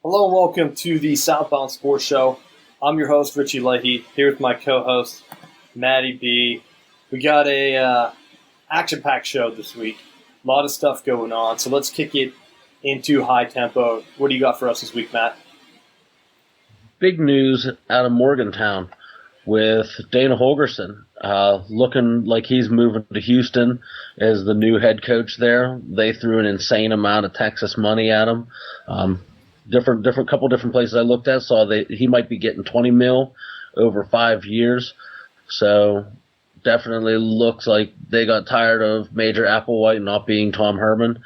Hello and welcome to the Southbound Sports Show. I'm your host, Richie Leahy, here with my co-host, Maddie B. We got a action-packed show this week. A lot of stuff going on, so let's kick it into high tempo. What do you got for us this week, Matt? Big news out of Morgantown with Dana Holgorsen looking like he's moving to Houston as the new head coach there. They threw an insane amount of Texas money at him. Couple different places I looked at saw that he might be getting $20 million over 5 years. So definitely looks like they got tired of Major Applewhite not being Tom Herman,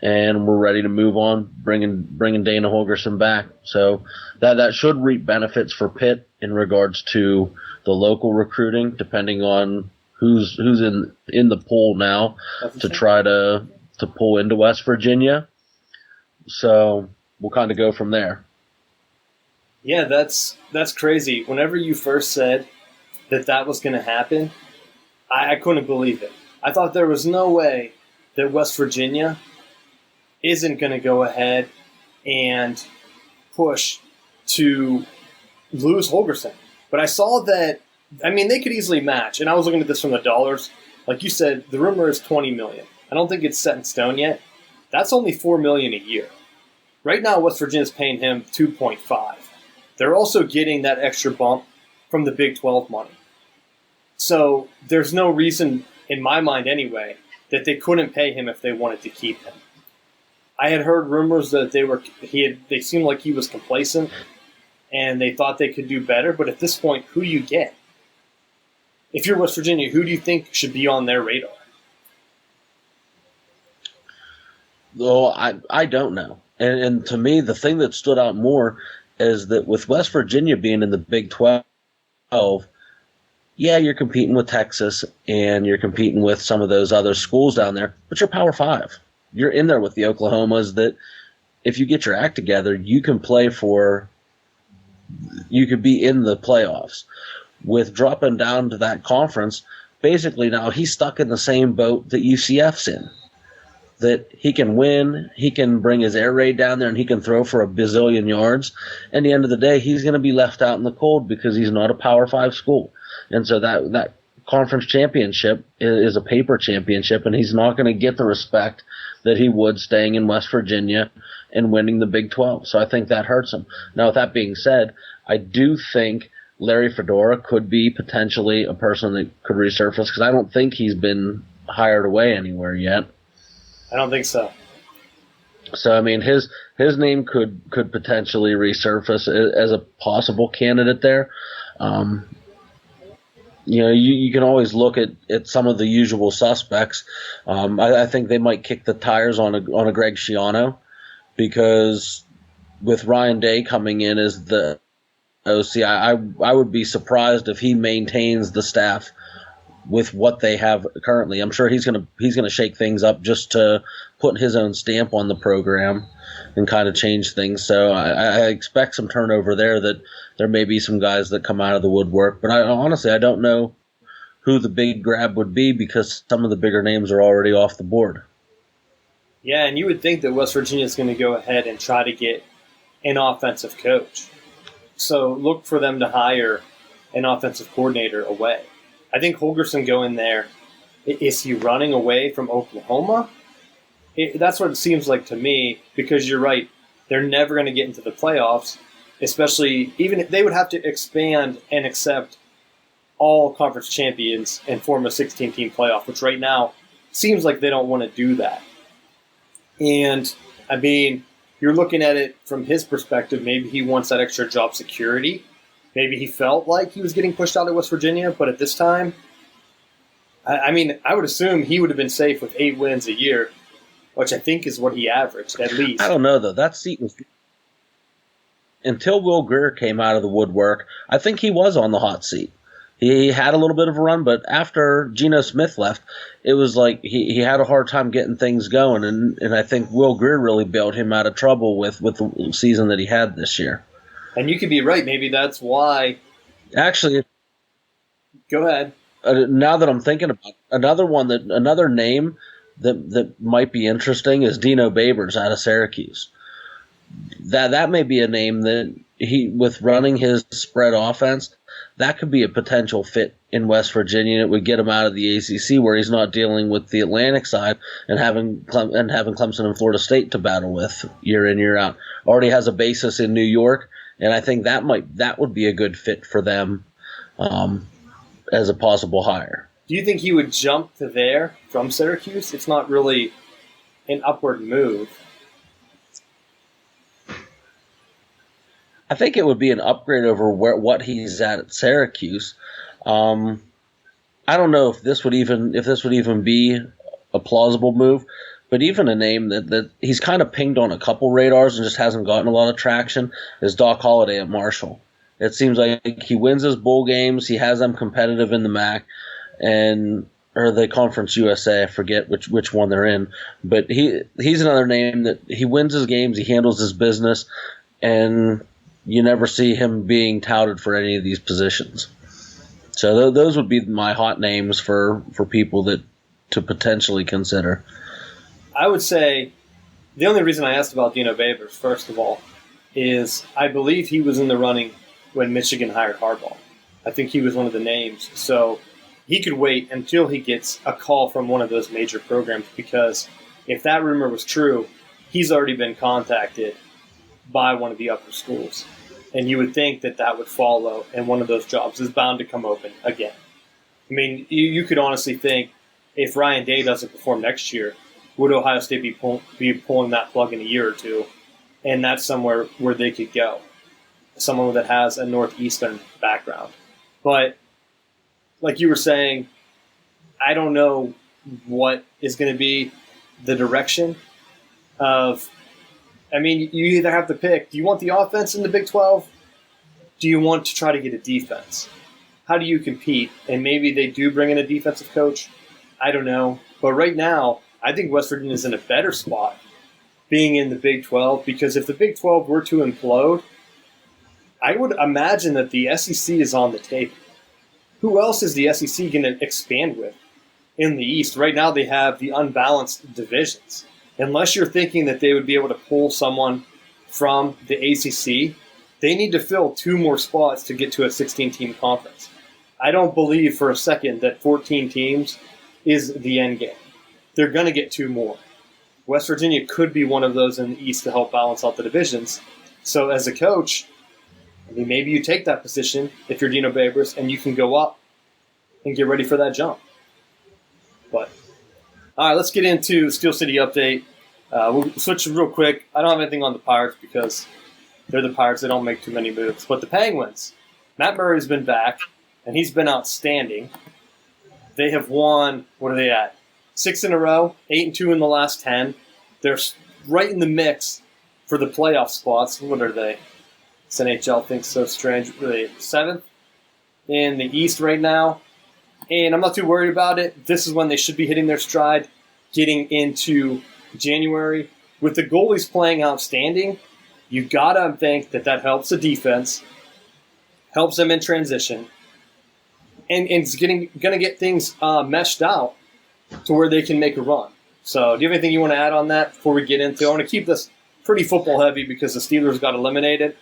and we're ready to move on, bringing Dana Holgorsen back. So that should reap benefits for Pitt in regards to the local recruiting, depending on who's in the pool now to try to pull into West Virginia. So we'll kind of go from there. Yeah, that's crazy. Whenever you first said that was going to happen, I couldn't believe it. I thought there was no way that West Virginia isn't going to go ahead and push to lose Holgorsen. But I saw that, they could easily match. And I was looking at this from the dollars. Like you said, the rumor is $20 million. I don't think it's set in stone yet. That's only $4 million a year. Right now, West Virginia's paying him $2.5. They're also getting that extra bump from the Big 12 money. So there's no reason, in my mind anyway, that they couldn't pay him if they wanted to keep him. I had heard rumors that they seemed like he was complacent and they thought they could do better. But at this point, who do you get? If you're West Virginia, who do you think should be on their radar? Well, I don't know. And to me, the thing that stood out more is that with West Virginia being in the Big 12, yeah, you're competing with Texas and you're competing with some of those other schools down there, but you're Power 5. You're in there with the Oklahomas that if you get your act together, you can you could be in the playoffs. With dropping down to that conference, basically now he's stuck in the same boat that UCF's in. That he can win, he can bring his air raid down there, and he can throw for a bazillion yards. And at the end of the day, he's going to be left out in the cold because he's not a Power 5 school. And so that conference championship is a paper championship, and he's not going to get the respect that he would staying in West Virginia and winning the Big 12. So I think that hurts him. Now, with that being said, I do think Larry Fedora could be potentially a person that could resurface because I don't think he's been hired away anywhere yet. I don't think so. So, his name could potentially resurface as a possible candidate there. You can always look at some of the usual suspects. I think they might kick the tires on a Greg Schiano because with Ryan Day coming in as the OC, I would be surprised if he maintains the staff with what they have currently. I'm sure he's gonna shake things up just to put his own stamp on the program and kind of change things. So I expect some turnover there, that there may be some guys that come out of the woodwork. But honestly, I don't know who the big grab would be because some of the bigger names are already off the board. Yeah, and you would think that West Virginia is going to go ahead and try to get an offensive coach. So look for them to hire an offensive coordinator away. I think Holgorsen going there, is he running away from Oklahoma? That's what it seems like to me, because you're right. They're never going to get into the playoffs, especially even if they would have to expand and accept all conference champions and form a 16-team playoff, which right now seems like they don't want to do that. And, you're looking at it from his perspective. Maybe he wants that extra job security. Maybe he felt like he was getting pushed out of West Virginia, but at this time, I would assume he would have been safe with 8 wins a year, which I think is what he averaged, at least. I don't know, though. That seat was... Until Will Grier came out of the woodwork, I think he was on the hot seat. He had a little bit of a run, but after Geno Smith left, it was like he had a hard time getting things going, and I think Will Grier really bailed him out of trouble with the season that he had this year. And you could be right. Maybe that's why. Actually, go ahead. Now that I'm thinking about it, another name that might be interesting is Dino Babers out of Syracuse. that may be a name that with running his spread offense, that could be a potential fit in West Virginia. It would get him out of the ACC where he's not dealing with the Atlantic side and having Clemson and Florida State to battle with year in, year out. Already has a basis in New York, and I think that would be a good fit for them as a possible hire. Do you think he would jump to there from Syracuse? It's not really an upward move. I think it would be an upgrade over what he's at Syracuse. I don't know if this would even be a plausible move, but even a name that he's kind of pinged on a couple radars and just hasn't gotten a lot of traction is Doc Holliday at Marshall. It seems like he wins his bowl games, he has them competitive in the MAC, or the Conference USA, I forget which one they're in, but he's another name that he wins his games, he handles his business, and you never see him being touted for any of these positions. So those would be my hot names for people to potentially consider. I would say the only reason I asked about Dino Babers, first of all, is I believe he was in the running when Michigan hired Harbaugh. I think he was one of the names. So he could wait until he gets a call from one of those major programs, because if that rumor was true, he's already been contacted by one of the upper schools. And you would think that would follow, and one of those jobs is bound to come open again. I mean, you could honestly think if Ryan Day doesn't perform next year, would Ohio State be pulling that plug in a year or two? And that's somewhere where they could go. Someone that has a Northeastern background. But like you were saying, I don't know what is going to be the direction of. I mean, you either have to pick. Do you want the offense in the Big 12? Do you want to try to get a defense? How do you compete? And maybe they do bring in a defensive coach. I don't know. But right now, I think West Virginia is in a better spot being in the Big 12, because if the Big 12 were to implode, I would imagine that the SEC is on the table. Who else is the SEC going to expand with in the East? Right now, they have the unbalanced divisions. Unless you're thinking that they would be able to pull someone from the ACC, they need to fill 2 more spots to get to a 16-team conference. I don't believe for a second that 14 teams is the end game. They're going to get 2 more. West Virginia could be one of those in the East to help balance out the divisions. So as a coach, I mean, maybe you take that position if you're Dino Babers and you can go up and get ready for that jump. But all right, let's get into Steel City update. We'll switch real quick. I don't have anything on the Pirates because they're the Pirates. They don't make too many moves. But the Penguins, Matt Murray's been back, and he's been outstanding. They have won, what are they at? 6 in a row, 8-2 in the last 10. They're right in the mix for the playoff spots. What are they? This NHL thinks so strange. Are they 7th in the East right now? And I'm not too worried about it. This is when they should be hitting their stride, getting into January. With the goalies playing outstanding, you got to think that helps the defense, helps them in transition, and it's going to get things meshed out to where they can make a run. So do you have anything you want to add on that before we get into? I want to keep this pretty football heavy because the Steelers got eliminated,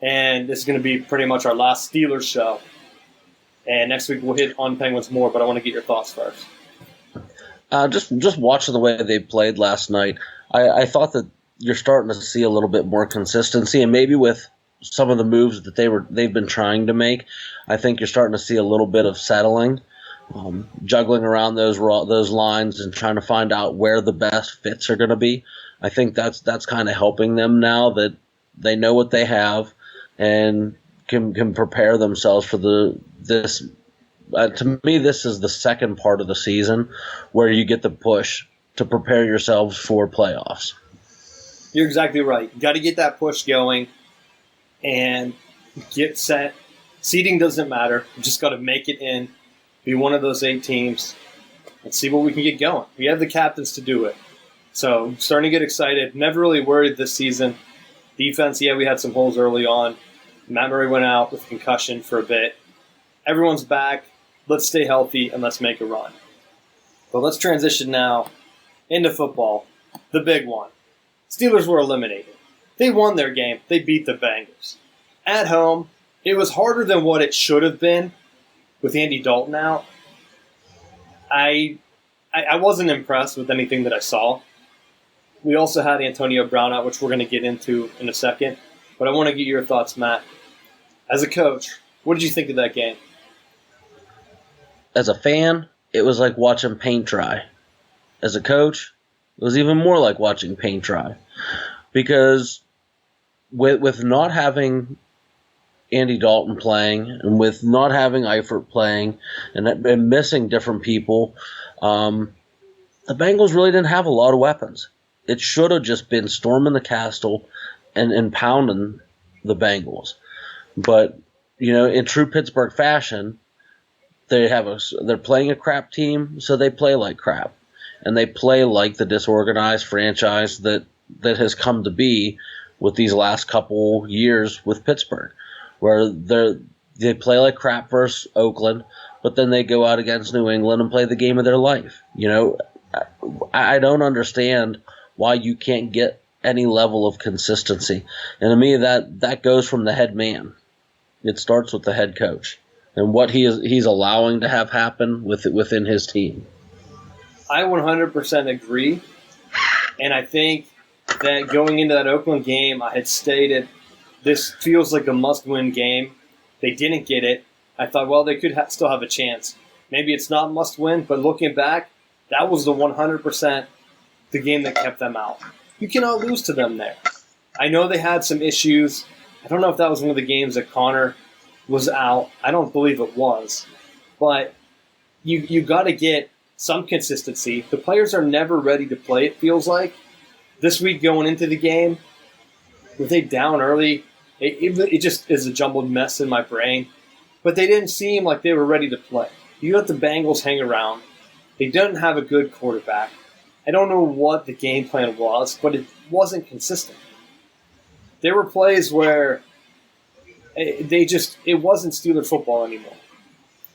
and this is going to be pretty much our last Steelers show. And next week we'll hit on Penguins more, but I want to get your thoughts first. Just watching the way they played last night, I thought that you're starting to see a little bit more consistency, and maybe with some of the moves that they've been trying to make, I think you're starting to see a little bit of settling, juggling around those lines and trying to find out where the best fits are going to be. I think that's kind of helping them now that they know what they have and can prepare themselves for this. To me, this is the second part of the season where you get the push to prepare yourselves for playoffs. You're exactly right. You got to get that push going and get set. Seeding doesn't matter. You just got to make it in, be one of those 8 teams, and see what we can get going. We have the captains to do it. So I'm starting to get excited. Never really worried this season. Defense, yeah, we had some holes early on. Matt Murray went out with concussion for a bit. Everyone's back. Let's stay healthy and let's make a run. But let's transition now into football, the big one. Steelers were eliminated. They won their game. They beat the Bengals. At home, it was harder than what it should have been with Andy Dalton out. I wasn't impressed with anything that I saw. We also had Antonio Brown out, which we're going to get into in a second. But I want to get your thoughts, Matt. As a coach, what did you think of that game? As a fan, it was like watching paint dry. As a coach, it was even more like watching paint dry. Because with not having Andy Dalton playing, and with not having Eifert playing, and missing different people, the Bengals really didn't have a lot of weapons. It should have just been storming the castle and pounding the Bengals. But, in true Pittsburgh fashion, they're playing a crap team, so they play like crap. And they play like the disorganized franchise that has come to be with these last couple years with Pittsburgh, where they play like crap versus Oakland, but then they go out against New England and play the game of their life. I don't understand why you can't get any level of consistency. And to me, that goes from the head man. It starts with the head coach and what he's allowing to have happen within his team. I 100% agree, and I think that going into that Oakland game, I had stated this feels like a must-win game. They didn't get it. I thought, well, they could still have a chance. Maybe it's not must-win, but looking back, that was the 100% the game that kept them out. You cannot lose to them there. I know they had some issues. I don't know if that was one of the games that Connor was out. I don't believe it was. But you got to get some consistency. The players are never ready to play, it feels like. This week going into the game, were they down early? It just is a jumbled mess in my brain. But they didn't seem like they were ready to play. You let the Bengals hang around. They didn't have a good quarterback. I don't know what the game plan was, but it wasn't consistent. There were plays where it wasn't Steelers football anymore.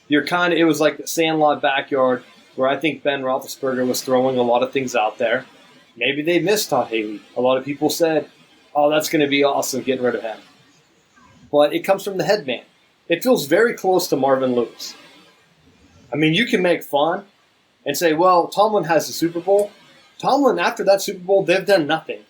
It was like the Sandlot backyard where I think Ben Roethlisberger was throwing a lot of things out there. Maybe they missed Todd Haley. A lot of people said, oh, that's going to be awesome, getting rid of him. But it comes from the head man. It feels very close to Marvin Lewis. I mean, you can make fun and say, well, Tomlin has the Super Bowl. Tomlin, after that Super Bowl, they've done nothing.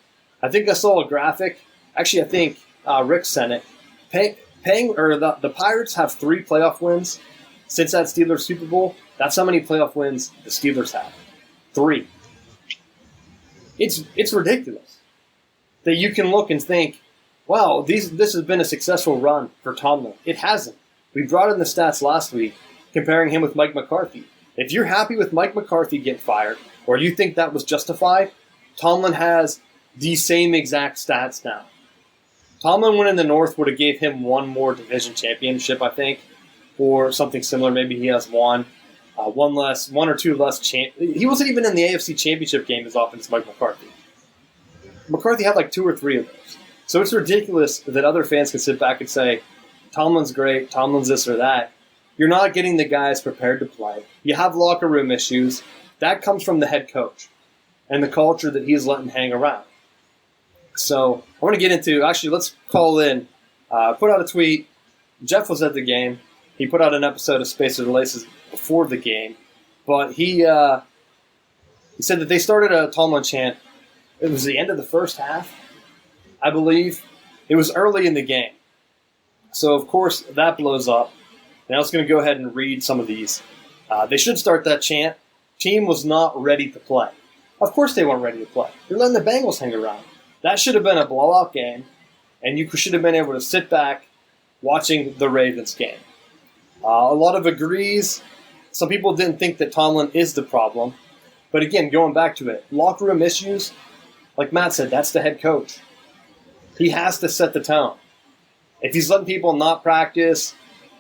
I think I saw a graphic. Actually, I think Rick sent it. The Pirates have 3 playoff wins since that Steelers Super Bowl. That's how many playoff wins the Steelers have. 3. It's ridiculous that you can look and think, wow, this has been a successful run for Tomlin. It hasn't. We brought in the stats last week comparing him with Mike McCarthy. If you're happy with Mike McCarthy getting fired, or you think that was justified, Tomlin has the same exact stats now. Tomlin winning the North would have gave him one more division championship, I think, or something similar. Maybe he has one or two less. He wasn't even in the AFC Championship game as often as Mike McCarthy. McCarthy had like 2 or 3 of those. So it's ridiculous that other fans can sit back and say, Tomlin's great, Tomlin's this or that. You're not getting the guys prepared to play. You have locker room issues. That comes from the head coach and the culture that he's letting hang around. So I want to get into, actually, let's call in, put out a tweet. Jeff was at the game. He put out an episode of Space of the Laces before the game. But he said that they started a Tomlin chant. It was the end of the first half, I believe. It was early in the game. So, of course, that blows up. And I was going to go ahead and read some of these. They should start that chant. Team was not ready to play. Of course they weren't ready to play. They're letting the Bengals hang around. That should have been a blowout game, and you should have been able to sit back watching the Ravens game. A lot of agrees. Some people didn't think that Tomlin is the problem. But again, going back to it, locker room issues, like Matt said, that's the head coach. He has to set the tone. If he's letting people not practice,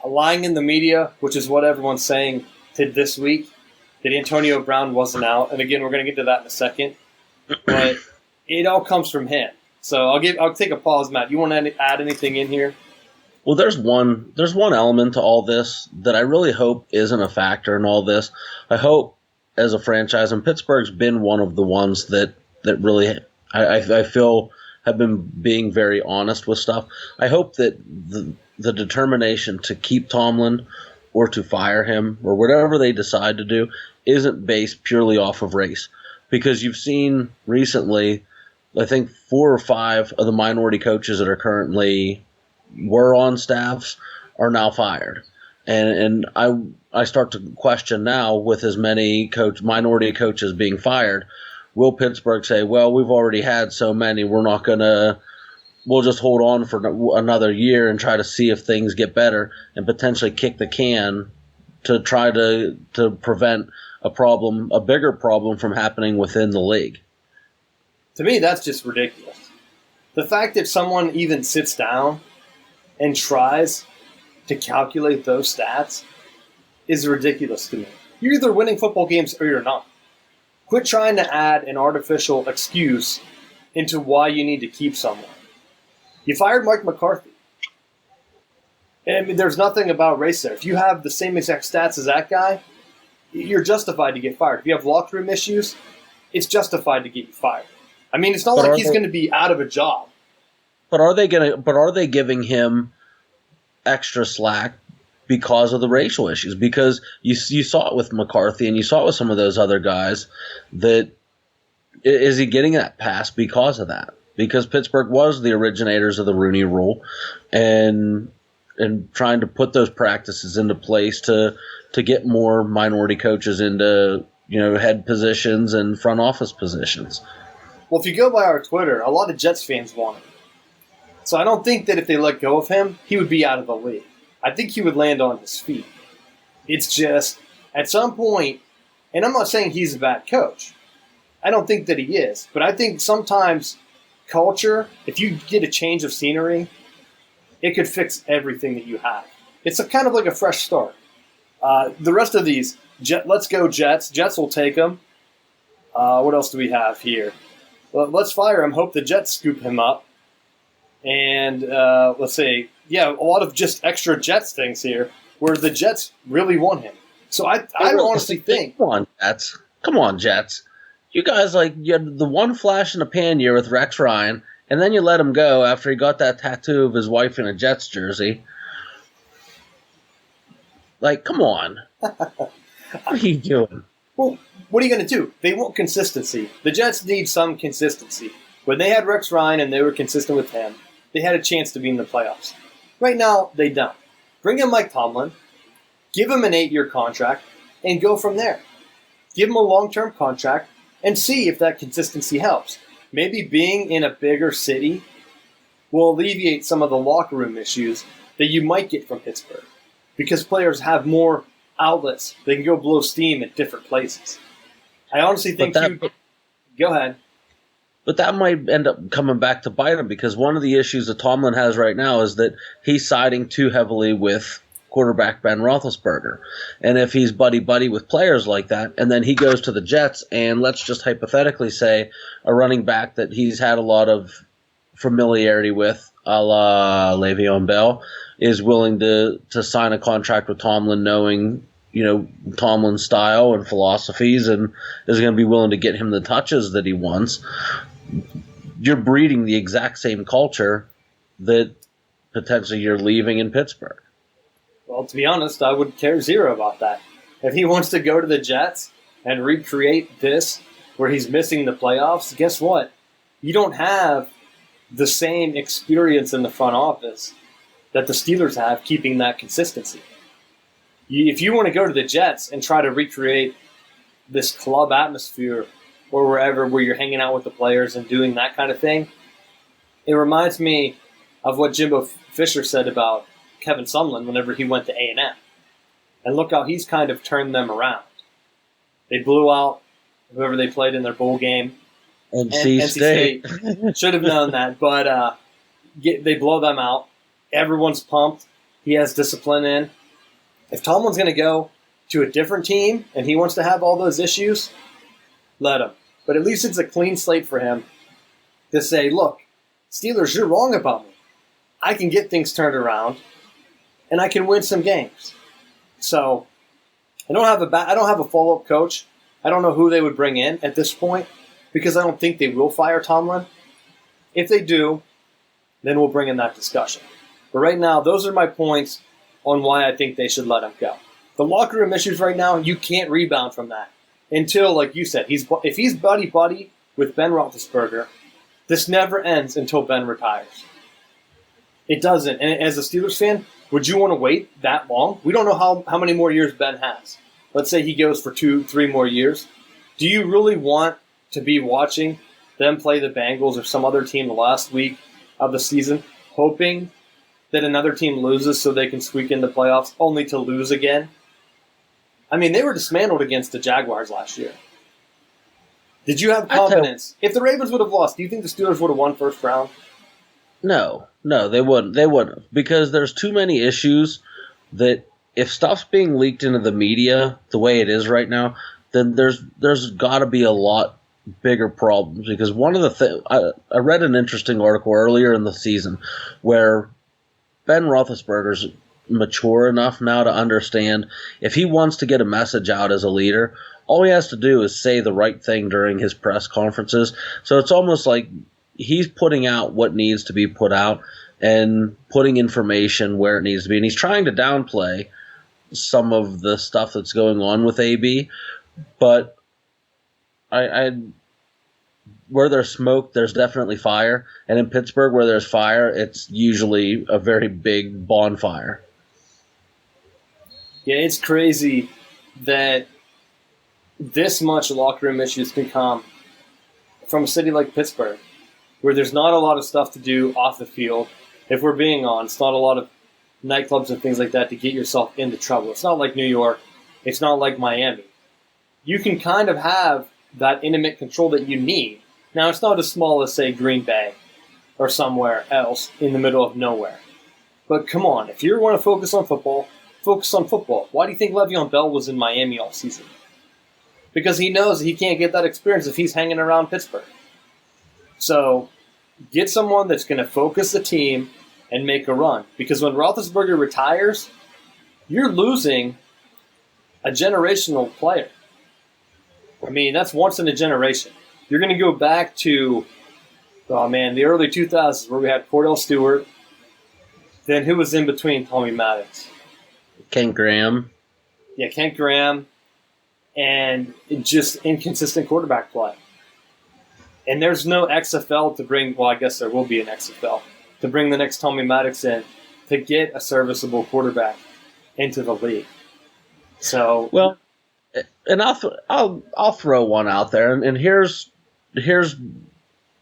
lying in the media, which is what everyone's saying this week, that Antonio Brown wasn't out. And again, we're going to get to that in a second. But it all comes from him. So I'll take a pause, Matt. You want to add anything in here? Well, there's one element to all this that I really hope isn't a factor in all this. I hope as a franchise, and Pittsburgh's been one of the ones that really I feel have been being very honest with stuff. I hope that the determination to keep Tomlin or to fire him or whatever they decide to do isn't based purely off of race. Because you've seen recently, I think 4 or 5 of the minority coaches that are currently were on staffs are now fired. And I start to question now, with as many minority coaches being fired, will Pittsburgh say, well, we've already had so many, we'll just hold on for another year and try to see if things get better and potentially kick the can to try to prevent a bigger problem from happening within the league? To me, that's just ridiculous. The fact that someone even sits down and tries to calculate those stats is ridiculous to me. You're either winning football games or you're not. Quit trying to add an artificial excuse into why you need to keep someone. You fired Mike McCarthy. I mean, there's nothing about race there. If you have the same exact stats as that guy, you're justified to get fired. If you have locker room issues, it's justified to get you fired. I mean, it's not like he's going to be out of a job. But are they giving him extra slack because of the racial issues? Because you saw it with McCarthy and you saw it with some of those other guys. That is he getting that pass because of that? Because Pittsburgh was the originators of the Rooney Rule, and trying to put those practices into place to get more minority coaches into head positions and front office positions. Well, if you go by our Twitter, a lot of Jets fans want him. So I don't think that if they let go of him, he would be out of the league. I think he would land on his feet. It's just, at some point, and I'm not saying he's a bad coach. I don't think that he is. But I think sometimes culture, if you get a change of scenery, it could fix everything that you have. It's kind of like a fresh start. The rest of these, let's go Jets. Jets will take him. What else do we have here? Well, let's fire him. Hope the Jets scoop him up. And let's say, a lot of just extra Jets things here where the Jets really want him. So I honestly think. Come on, Jets. You guys, you had the one flash in the pan year with Rex Ryan, and then you let him go after he got that tattoo of his wife in a Jets jersey. Come on. What are you doing? Well, what are you going to do? They want consistency. The Jets need some consistency. When they had Rex Ryan and they were consistent with him, they had a chance to be in the playoffs. Right now, they don't. Bring in Mike Tomlin, give him an 8-year contract, and go from there. Give him a long-term contract and see if that consistency helps. Maybe being in a bigger city will alleviate some of the locker room issues that you might get from Pittsburgh, because players have more outlets. They can go blow steam at different places. I honestly think Go ahead. But that might end up coming back to bite him, because one of the issues that Tomlin has right now is that he's siding too heavily with quarterback Ben Roethlisberger. And if he's buddy-buddy with players like that, and then he goes to the Jets, and let's just hypothetically say a running back that he's had a lot of familiarity with, a la Le'Veon Bell, is willing to sign a contract with Tomlin knowing Tomlin's style and philosophies, and is going to be willing to get him the touches that he wants. You're breeding the exact same culture that potentially you're leaving in Pittsburgh. Well, to be honest, I would care zero about that. If he wants to go to the Jets and recreate this where he's missing the playoffs, guess what? You don't have the same experience in the front office that the Steelers have keeping that consistency. If you want to go to the Jets and try to recreate this club atmosphere or wherever where you're hanging out with the players and doing that kind of thing, it reminds me of what Jimbo Fisher said about Kevin Sumlin whenever he went to A&M. And look how he's kind of turned them around. They blew out whoever they played in their bowl game. NC State. Should have known that, but they blow them out. Everyone's pumped. He has discipline in. If Tomlin's going to go to a different team and he wants to have all those issues, let him. But at least it's a clean slate for him to say, look, Steelers, you're wrong about me. I can get things turned around, and I can win some games. So I don't have a follow-up coach. I don't know who they would bring in at this point, because I don't think they will fire Tomlin. If they do, then we'll bring in that discussion. But right now, those are my points on why I think they should let him go. The locker room issues right now, you can't rebound from that until, like you said, if he's buddy-buddy with Ben Roethlisberger, this never ends until Ben retires. It doesn't. And as a Steelers fan, would you want to wait that long? We don't know how many more years Ben has. Let's say he goes for 2-3 more years. Do you really want to be watching them play the Bengals or some other team the last week of the season, hoping that another team loses so they can squeak into playoffs, only to lose again? I mean, they were dismantled against the Jaguars last year. Did you have confidence? If the Ravens would have lost, do you think the Steelers would have won first round? No, they wouldn't. They wouldn't, because there's too many issues that if stuff's being leaked into the media the way it is right now, then there's got to be a lot bigger problems. Because one of the things, I read an interesting article earlier in the season where Ben Roethlisberger's mature enough now to understand if he wants to get a message out as a leader, all he has to do is say the right thing during his press conferences. So it's almost like he's putting out what needs to be put out and putting information where it needs to be. And he's trying to downplay some of the stuff that's going on with AB. But where there's smoke, there's definitely fire. And in Pittsburgh, where there's fire, it's usually a very big bonfire. Yeah, it's crazy that this much locker room issues can come from a city like Pittsburgh, where there's not a lot of stuff to do off the field. If we're being honest, not a lot of nightclubs and things like that to get yourself into trouble. It's not like New York. It's not like Miami. You can kind of have that intimate control that you need. Now, it's not as small as, say, Green Bay or somewhere else in the middle of nowhere. But come on, if you want to focus on football, focus on football. Why do you think Le'Veon Bell was in Miami all season? Because he knows he can't get that experience if he's hanging around Pittsburgh. So get someone that's going to focus the team and make a run. Because when Roethlisberger retires, you're losing a generational player. I mean, that's once in a generation. You're going to go back to, the early 2000s where we had Cordell Stewart. Then who was in between Tommy Maddox? Kent Graham. Yeah, Kent Graham. And just inconsistent quarterback play. And there's no XFL to bring, well, I guess there will be an XFL, to bring the next Tommy Maddox in to get a serviceable quarterback into the league. So, well, and I'll throw one out there, and here's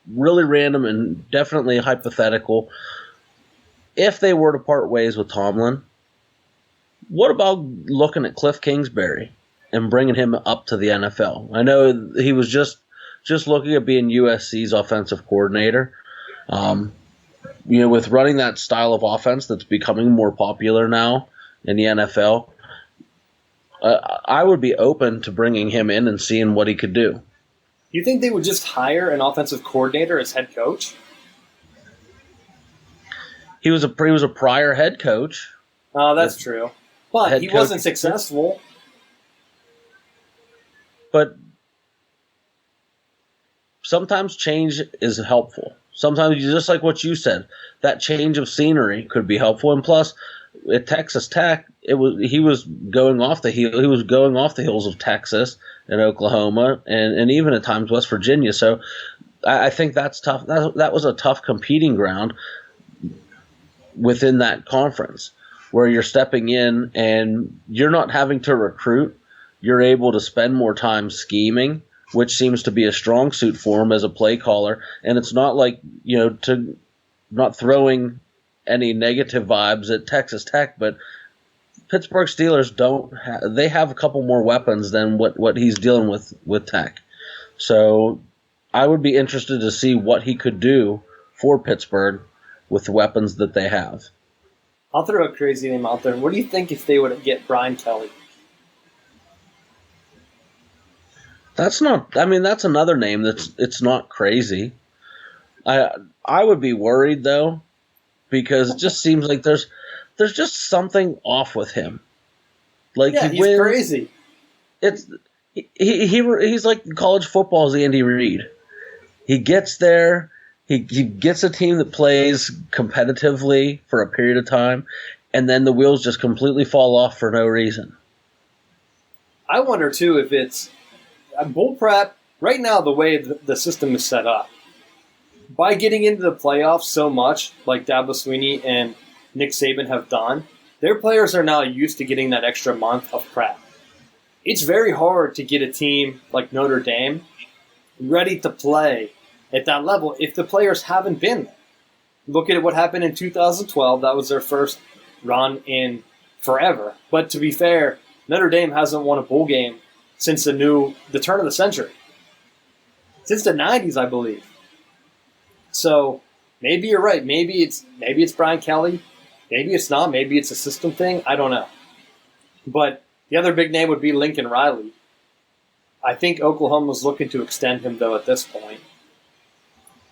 really random and definitely hypothetical. If they were to part ways with Tomlin, what about looking at Cliff Kingsbury and bringing him up to the NFL? I know he was just looking at being USC's offensive coordinator. With running that style of offense that's becoming more popular now in the NFL, I would be open to bringing him in and seeing what he could do. You think they would just hire an offensive coordinator as head coach? He was a prior head coach. Oh, that's true. But he wasn't successful. But sometimes change is helpful. Sometimes, just like what you said, that change of scenery could be helpful. And plus, at Texas Tech, he was going off the heels of Texas and Oklahoma, and even at times West Virginia. So I think that's tough. That was a tough competing ground within that conference, where you're stepping in and you're not having to recruit. You're able to spend more time scheming, which seems to be a strong suit for him as a play caller. And it's not like, not throwing any negative vibes at Texas Tech, but Pittsburgh Steelers they have a couple more weapons than what he's dealing with Tech. So I would be interested to see what he could do for Pittsburgh with the weapons that they have. I'll throw a crazy name out there. What do you think if they would get Brian Kelly? That's another name it's not crazy. I would be worried though, because it just seems like there's just something off with him. Like, yeah, he's crazy. He's like college football's Andy Reid. He gets there, He gets a team that plays competitively for a period of time, and then the wheels just completely fall off for no reason. I wonder, too, if it's bull prep. Right now, the way the system is set up, by getting into the playoffs so much, like Dabo Swinney and Nick Saban have done, their players are now used to getting that extra month of prep. It's very hard to get a team like Notre Dame ready to play at that level if the players haven't been there. Look at what happened in 2012. That was their first run in forever. But to be fair, Notre Dame hasn't won a bowl game since the turn of the century. Since the 90s, I believe. So maybe you're right. Maybe it's Brian Kelly. Maybe it's not. Maybe it's a system thing. I don't know. But the other big name would be Lincoln Riley. I think Oklahoma's looking to extend him, though, at this point.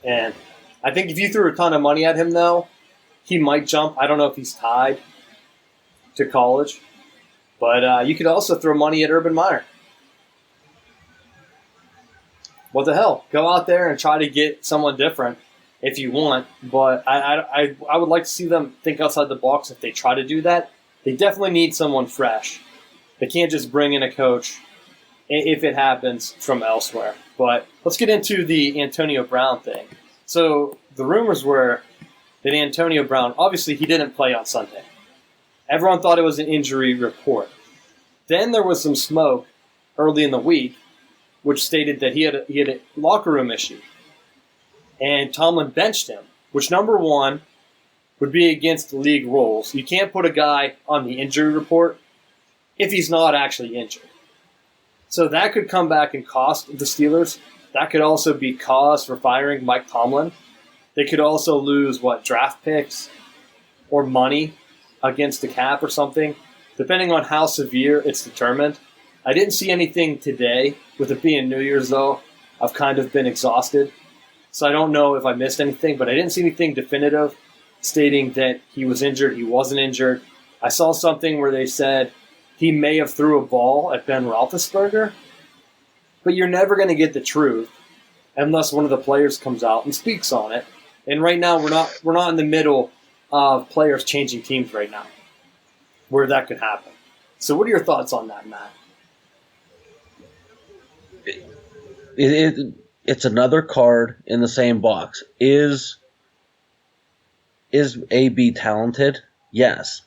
And I think if you threw a ton of money at him, though, he might jump. I don't know if he's tied to college. But you could also throw money at Urban Meyer. What the hell? Go out there and try to get someone different if you want. But I would like to see them think outside the box if they try to do that. They definitely need someone fresh. They can't just bring in a coach if it happens from elsewhere. But let's get into the Antonio Brown thing. So the rumors were that Antonio Brown, obviously he didn't play on Sunday. Everyone thought it was an injury report. Then there was some smoke early in the week, which stated that he had a locker room issue. And Tomlin benched him, which, number one, would be against the league rules. You can't put a guy on the injury report if he's not actually injured. So that could come back and cost the Steelers. That could also be cause for firing Mike Tomlin. They could also lose, draft picks or money against the cap or something, depending on how severe it's determined. I didn't see anything today. With it being New Year's, though, I've kind of been exhausted. So I don't know if I missed anything, but I didn't see anything definitive stating that he was injured, he wasn't injured. I saw something where they said he may have threw a ball at Ben Roethlisberger, but you're never going to get the truth unless one of the players comes out and speaks on it. And right now, we're not in the middle of players changing teams right now, where that could happen. So, what are your thoughts on that, Matt? It's another card in the same box. Is AB talented? Yes.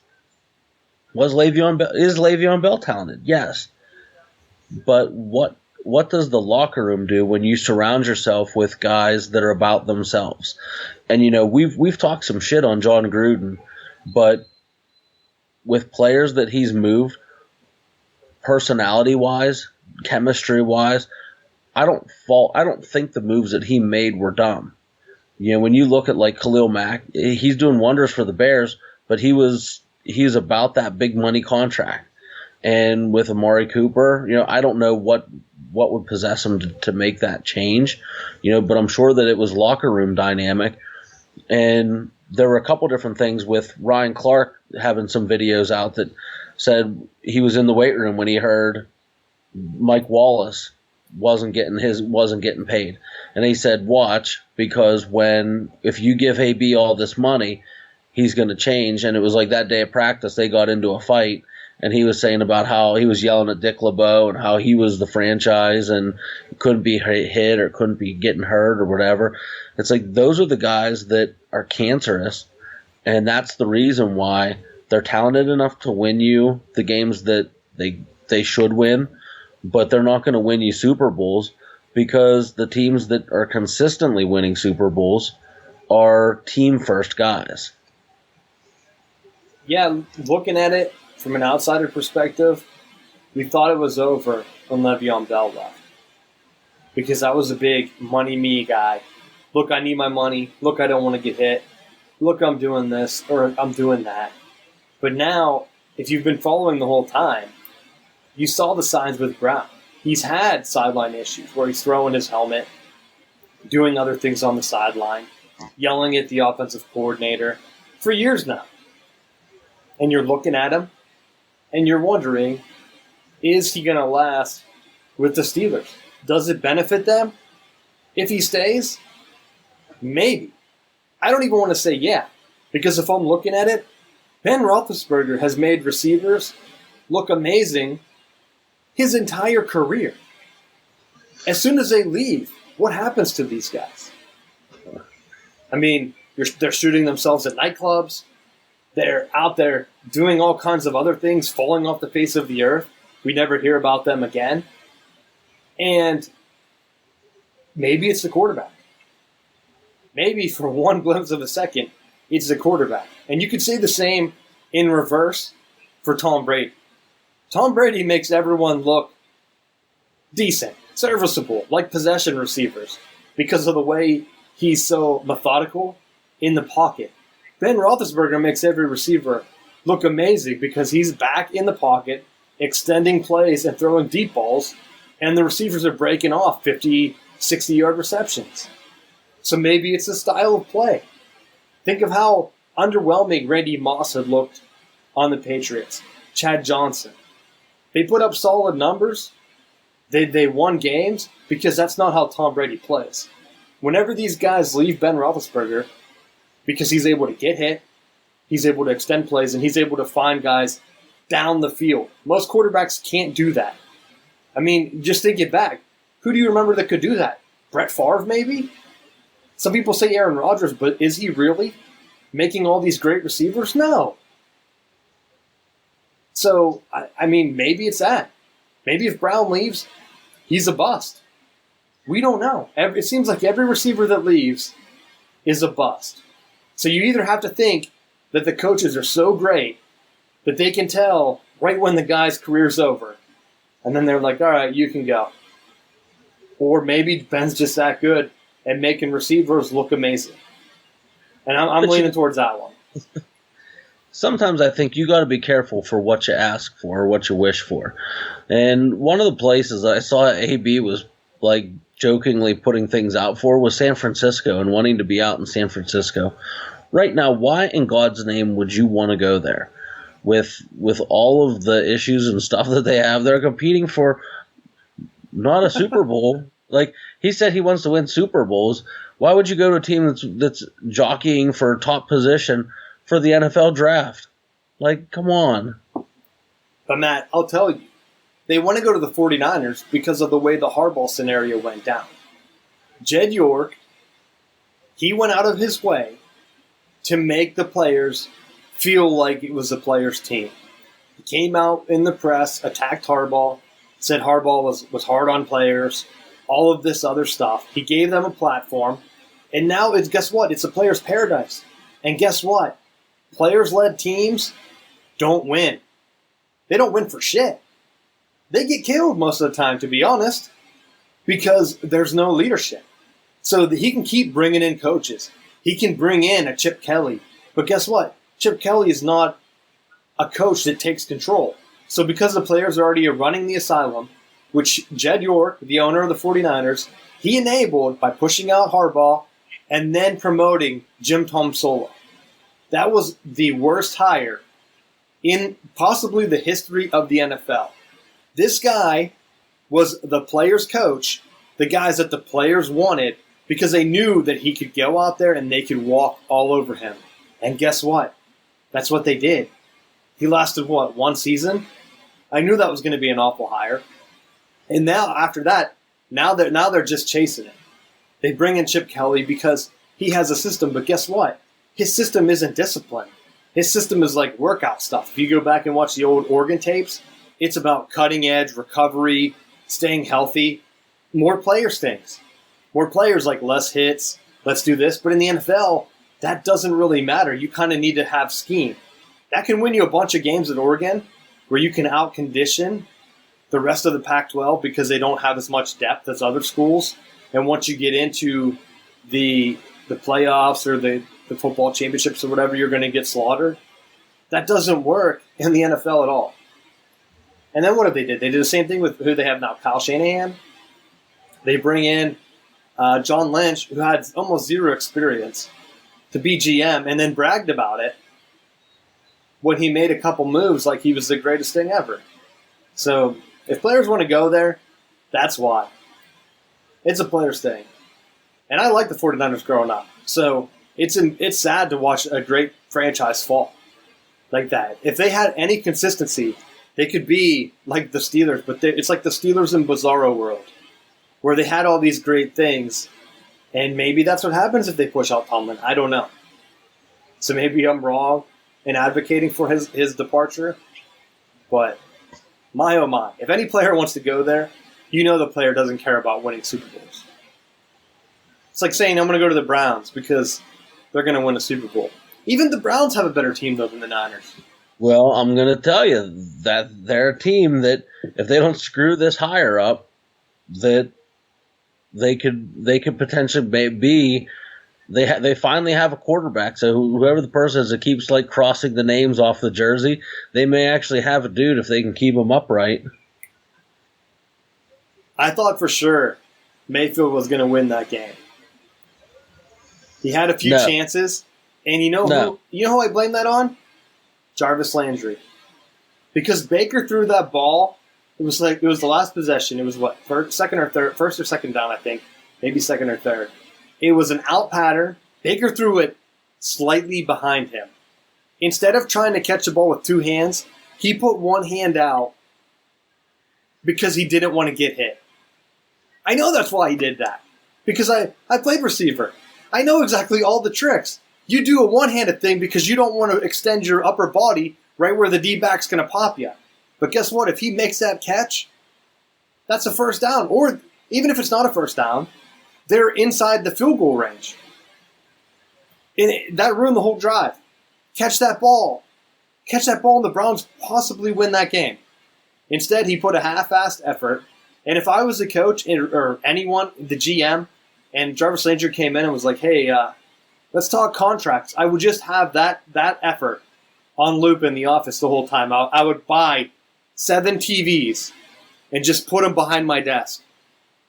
Is Le'Veon Bell talented? Yes. But what does the locker room do when you surround yourself with guys that are about themselves? And we've talked some shit on John Gruden, but with players that he's moved, personality-wise, chemistry-wise, I don't think the moves that he made were dumb. When you look at like Khalil Mack, he's doing wonders for the Bears, but he's about that big money contract. And with Amari Cooper, I don't know what would possess him to make that change, but I'm sure that it was locker room dynamic. And there were a couple different things with Ryan Clark having some videos out that said he was in the weight room when he heard Mike Wallace wasn't getting paid. And he said, watch, because if you give AB all this money, he's going to change. And it was like that day of practice, they got into a fight, and he was saying about how he was yelling at Dick LeBeau and how he was the franchise and couldn't be hit or couldn't be getting hurt or whatever. It's like those are the guys that are cancerous, and that's the reason why they're talented enough to win you the games that they should win, but they're not going to win you Super Bowls because the teams that are consistently winning Super Bowls are team-first guys. Yeah, looking at it from an outsider perspective, we thought it was over when Le'Veon Bell left because that was a big money-me guy. Look, I need my money. Look, I don't want to get hit. Look, I'm doing this or I'm doing that. But now, if you've been following the whole time, you saw the signs with Brown. He's had sideline issues where he's throwing his helmet, doing other things on the sideline, yelling at the offensive coordinator for years now. And you're looking at him, and you're wondering, is he going to last with the Steelers? Does it benefit them if he stays? Maybe. I don't even want to say yeah, because if I'm looking at it, Ben Roethlisberger has made receivers look amazing his entire career. As soon as they leave, what happens to these guys? I mean, they're shooting themselves at nightclubs. They're out there doing all kinds of other things, falling off the face of the earth. We never hear about them again. And maybe it's the quarterback. Maybe for one glimpse of a second, it's the quarterback. And you could say the same in reverse for Tom Brady. Tom Brady makes everyone look decent, serviceable, like possession receivers because of the way he's so methodical in the pocket. Ben Roethlisberger makes every receiver look amazing because he's back in the pocket, extending plays and throwing deep balls, and the receivers are breaking off 50, 60-yard receptions. So maybe it's a style of play. Think of how underwhelming Randy Moss had looked on the Patriots. Chad Johnson. They put up solid numbers. They won games because that's not how Tom Brady plays. Whenever these guys leave Ben Roethlisberger, because he's able to get hit, he's able to extend plays, and he's able to find guys down the field. Most quarterbacks can't do that. I mean, just think it back. Who do you remember that could do that? Brett Favre, maybe? Some people say Aaron Rodgers, but is he really making all these great receivers? No. So, I mean, maybe it's that. Maybe if Brown leaves, he's a bust. We don't know. It seems like every receiver that leaves is a bust. So you either have to think that the coaches are so great that they can tell right when the guy's career's over, and then they're like, all right, you can go. Or maybe Ben's just that good at making receivers look amazing. And I'm leaning towards that one. Sometimes I think you got to be careful for what you ask for or what you wish for. And one of the places I saw AB was like jokingly putting things out for was San Francisco and wanting to be out in San Francisco. Right now, why in God's name would you want to go there? With all of the issues and stuff that they have, they're competing for not a Super Bowl. Like, he said he wants to win Super Bowls. Why would you go to a team that's jockeying for top position for the NFL draft? Like, come on. But Matt, I'll tell you, they want to go to the 49ers because of the way the Harbaugh scenario went down. Jed York, he went out of his way to make the players feel like it was the players' team. He came out in the press, attacked Harbaugh, said Harbaugh was hard on players, all of this other stuff. He gave them a platform, and now guess what? It's a player's paradise. And guess what? Players-led teams don't win. They don't win for shit. They get killed most of the time, to be honest, because there's no leadership. So he can keep bringing in coaches. He can bring in a Chip Kelly. But guess what? Chip Kelly is not a coach that takes control. So because the players are already running the asylum, which Jed York, the owner of the 49ers, he enabled by pushing out Harbaugh and then promoting Jim Tom Solo. That was the worst hire in possibly the history of the NFL. This guy was the players' coach, the guys that the players wanted, because they knew that he could go out there and they could walk all over him. And guess what? That's what they did. He lasted, one season? I knew that was going to be an awful hire. And now, after that, now they're just chasing it. They bring in Chip Kelly because he has a system, but guess what? His system isn't discipline. His system is like workout stuff. If you go back and watch the old Oregon tapes, it's about cutting edge, recovery, staying healthy. More players things. More players like less hits, let's do this. But in the NFL, that doesn't really matter. You kind of need to have scheme. That can win you a bunch of games at Oregon where you can out-condition the rest of the Pac-12 because they don't have as much depth as other schools. And once you get into the playoffs or the football championships or whatever, you're going to get slaughtered. That doesn't work in the NFL at all. And then what have they did? They did the same thing with who they have now, Kyle Shanahan. They bring in John Lynch, who had almost zero experience, to be GM and then bragged about it when he made a couple moves like he was the greatest thing ever. So if players want to go there, that's why. It's a player's thing. And I like the 49ers growing up. So it's sad to watch a great franchise fall like that. If they had any consistency, they could be like the Steelers, but it's like the Steelers in Bizarro world, where they had all these great things, and maybe that's what happens if they push out Tomlin. I don't know. So maybe I'm wrong in advocating for his departure, but my oh my. If any player wants to go there, you know the player doesn't care about winning Super Bowls. It's like saying I'm going to go to the Browns because they're going to win a Super Bowl. Even the Browns have a better team, though, than the Niners. Well, I'm going to tell you that they're a team that if they don't screw this hire up, that they could potentially be. They finally have a quarterback. So whoever the person is that keeps like crossing the names off the jersey, they may actually have a dude if they can keep him upright. I thought for sure Mayfield was going to win that game. He had a few chances, and you know who I blame that on? Jarvis Landry. Because Baker threw that ball, it was the last possession. It was first or second down, I think. Maybe second or third. It was an out pattern. Baker threw it slightly behind him. Instead of trying to catch the ball with two hands, he put one hand out because he didn't want to get hit. I know that's why he did that. Because I played receiver. I know exactly all the tricks. You do a one-handed thing because you don't want to extend your upper body right where the D-back's going to pop you. But guess what? If he makes that catch, that's a first down. Or even if it's not a first down, they're inside the field goal range. And that ruined the whole drive. Catch that ball. Catch that ball and the Browns possibly win that game. Instead, he put a half-assed effort. And if I was the coach or anyone, the GM, and Jarvis Landry came in and was like, hey, let's talk contracts, I would just have that effort on loop in the office the whole time. I would buy 7 TVs and just put them behind my desk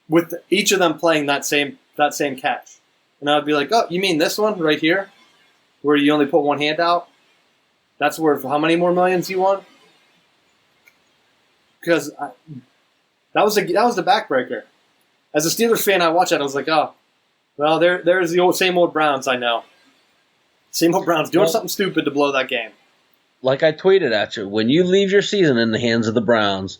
with each of them playing that same catch. And I would be like, oh, you mean this one right here where you only put one hand out? That's worth how many more millions you want? Because that was the backbreaker. As a Steelers fan, I watched that. I was like, oh, well, there's the same old Browns I know. Same old Browns doing something stupid to blow that game. Like I tweeted at you, when you leave your season in the hands of the Browns,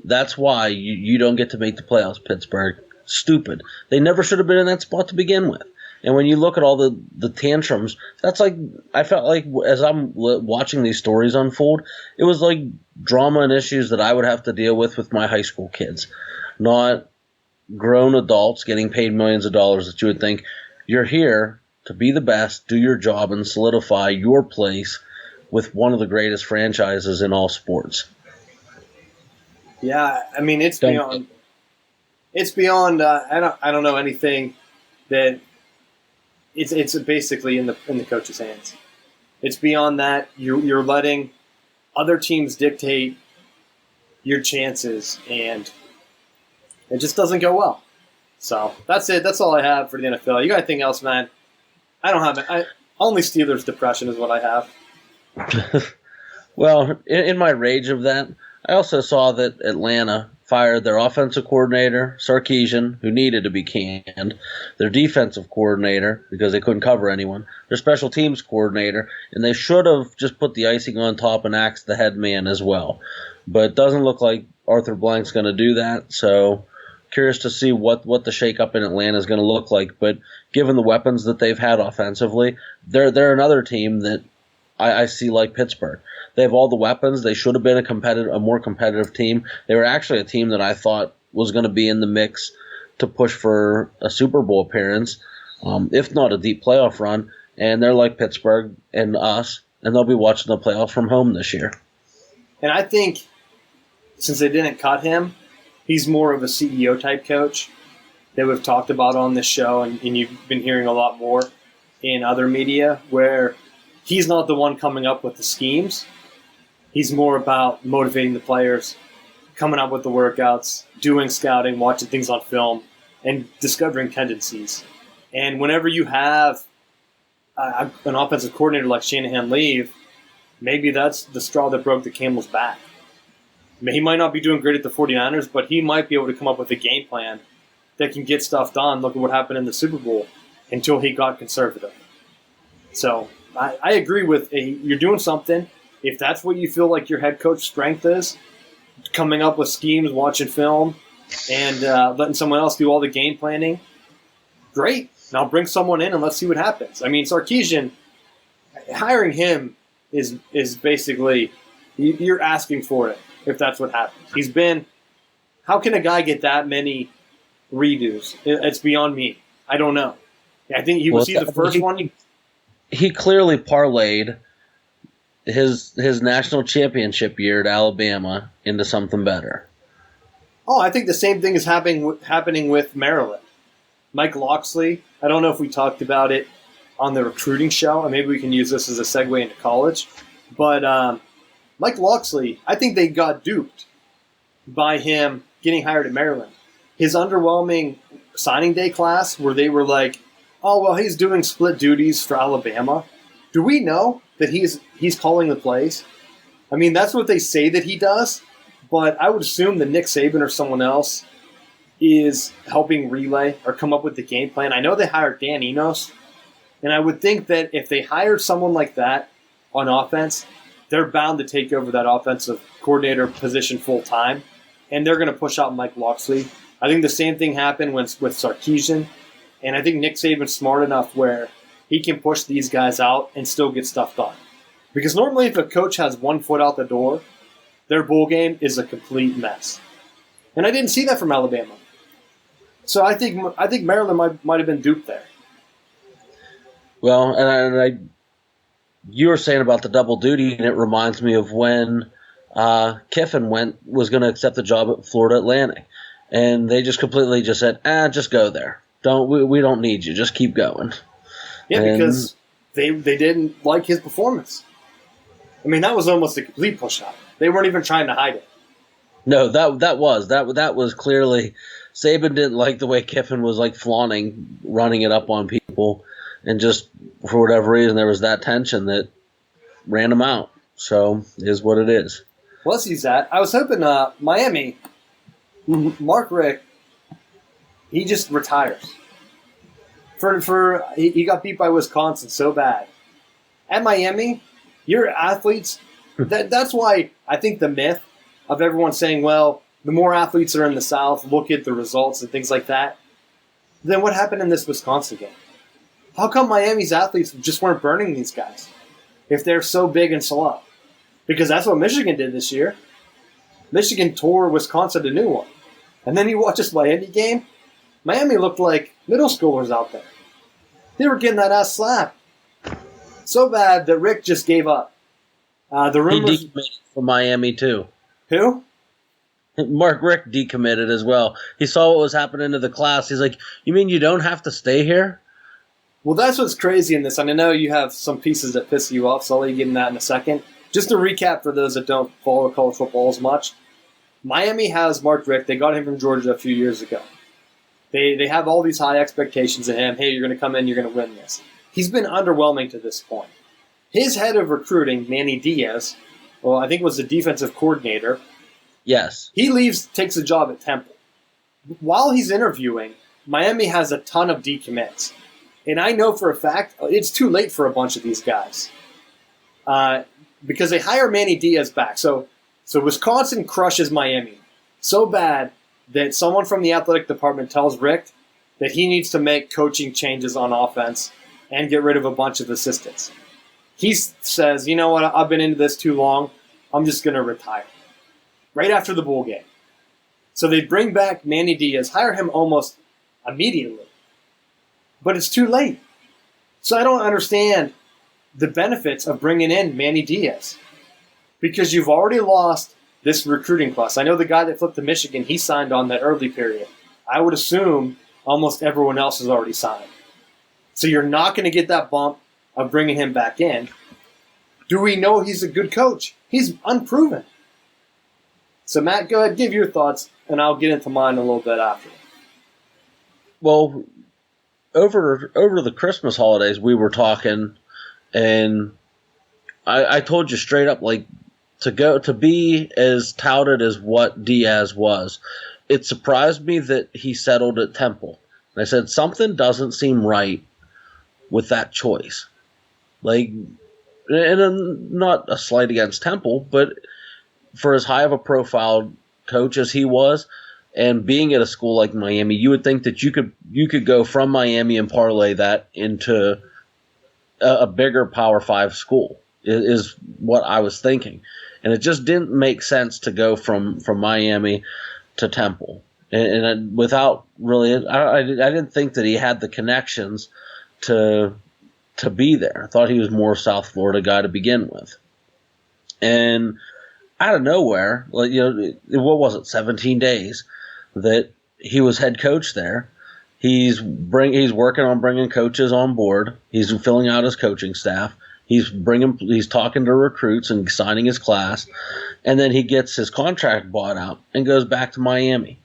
that's why you don't get to make the playoffs, Pittsburgh. Stupid. They never should have been in that spot to begin with. And when you look at all the tantrums, that's like, I felt like as I'm watching these stories unfold, it was like drama and issues that I would have to deal with my high school kids. Not grown adults getting paid millions of dollars that you would think, you're here to be the best, do your job, and solidify your place with one of the greatest franchises in all sports. Yeah, I mean, it's beyond. It's beyond. I don't know anything that. It's basically in the coach's hands. It's beyond that. You're letting other teams dictate your chances, and it just doesn't go well. So that's it. That's all I have for the NFL. You got anything else, man? I don't have it. Only Steelers depression is what I have. Well, in my rage of that, I also saw that Atlanta fired their offensive coordinator, Sarkisian, who needed to be canned, their defensive coordinator, because they couldn't cover anyone, their special teams coordinator, and they should have just put the icing on top and axed the head man as well. But it doesn't look like Arthur Blank's going to do that, so curious to see what the shakeup in Atlanta is going to look like. But given the weapons that they've had offensively, they're another team that I see like Pittsburgh. They have all the weapons. They should have been a more competitive team. They were actually a team that I thought was going to be in the mix to push for a Super Bowl appearance, if not a deep playoff run. And they're like Pittsburgh and us, and they'll be watching the playoffs from home this year. And I think since they didn't cut him, he's more of a CEO type coach that we've talked about on this show, and you've been hearing a lot more in other media, where he's not the one coming up with the schemes. He's more about motivating the players, coming up with the workouts, doing scouting, watching things on film, and discovering tendencies. And whenever you have an offensive coordinator like Shanahan leave, maybe that's the straw that broke the camel's back. I mean, he might not be doing great at the 49ers, but he might be able to come up with a game plan that can get stuff done. Look at what happened in the Super Bowl. until he got conservative. So I agree with you're doing something. If that's what you feel like your head coach strength is, coming up with schemes, watching film, and letting someone else do all the game planning, great. Now bring someone in and let's see what happens. I mean, Sarkisian, hiring him is basically you're asking for it if that's what happens. How can a guy get that many redos? It's beyond me. I don't know. I think he was the first one. He clearly parlayed his national championship year at Alabama into something better. Oh, I think the same thing is happening with Maryland. Mike Locksley, I don't know if we talked about it on the recruiting show, and maybe we can use this as a segue into college. But Mike Locksley, I think they got duped by him getting hired at Maryland. His underwhelming signing day class where they were like, oh, well, he's doing split duties for Alabama. Do we know that he's calling the plays? I mean, that's what they say that he does, but I would assume that Nick Saban or someone else is helping relay or come up with the game plan. I know they hired Dan Enos, and I would think that if they hired someone like that on offense, they're bound to take over that offensive coordinator position full time, and they're going to push out Mike Locksley. I think the same thing happened with Sarkisian, and I think Nick Saban's smart enough where he can push these guys out and still get stuff done. Because normally if a coach has 1 foot out the door, their bowl game is a complete mess. And I didn't see that from Alabama. So I think Maryland might have been duped there. Well, and you were saying about the double duty, and it reminds me of when Kiffin was going to accept the job at Florida Atlantic, and they just completely just said, just go there. We don't need you. Just keep going. Yeah, because they didn't like his performance. I mean, that was almost a complete push out. They weren't even trying to hide it. No, that was clearly Saban didn't like the way Kiffin was like flaunting, running it up on people, and just for whatever reason there was that tension that ran him out. So it is what it is. Well, let's use that. I was hoping Miami, Mark Richt, he just retires. He got beat by Wisconsin so bad. At Miami, your athletes. That's why I think the myth of everyone saying, well, the more athletes are in the South, look at the results and things like that. Then what happened in this Wisconsin game? How come Miami's athletes just weren't burning these guys if they're so big and slow? Because that's what Michigan did this year. Michigan tore Wisconsin a new one. And then you watch this Miami game, Miami looked like middle schoolers out there. They were getting that ass slapped. So bad that Rick just gave up. The rumors, he decommitted from Miami too. Who? Mark Richt decommitted as well. He saw what was happening to the class. He's like, you mean you don't have to stay here? Well, that's what's crazy in this. And I know you have some pieces that piss you off, so I'll let you get in that in a second. Just to recap for those that don't follow college football as much, Miami has Mark Richt. They got him from Georgia a few years ago. They have all these high expectations of him. Hey, you're going to come in, you're going to win this. He's been underwhelming to this point. His head of recruiting, Manny Diaz, well, I think was the defensive coordinator. Yes. He leaves, takes a job at Temple. While he's interviewing, Miami has a ton of decommits. And I know for a fact it's too late for a bunch of these guys. Because they hire Manny Diaz back. So Wisconsin crushes Miami so bad that someone from the athletic department tells Rick that he needs to make coaching changes on offense and get rid of a bunch of assistants. He says, you know what, I've been into this too long. I'm just going to retire. Right after the bowl game. So they bring back Manny Diaz, hire him almost immediately. But it's too late. So I don't understand the benefits of bringing in Manny Diaz. Because you've already lost this recruiting class. I know the guy that flipped to Michigan, he signed on that early period. I would assume almost everyone else has already signed. So you're not going to get that bump of bringing him back in. Do we know he's a good coach? He's unproven. So Matt, go ahead, give your thoughts, and I'll get into mine a little bit after. Well, over the Christmas holidays, we were talking, and I told you straight up, like, to be as touted as what Diaz was, it surprised me that he settled at Temple. And I said, something doesn't seem right with that choice. Like, and not a slight against Temple, but for as high of a profile coach as he was, and being at a school like Miami, you would think that you could go from Miami and parlay that into a bigger Power 5 school, is what I was thinking. And it just didn't make sense to go from Miami to Temple. And without really, I didn't think that he had the connections to be there. I thought he was more South Florida guy to begin with. And out of nowhere, like, what was it, 17 days that he was head coach there. He's working on bringing coaches on board. He's filling out his coaching staff. He's talking to recruits and signing his class, and then he gets his contract bought out and goes back to Miami.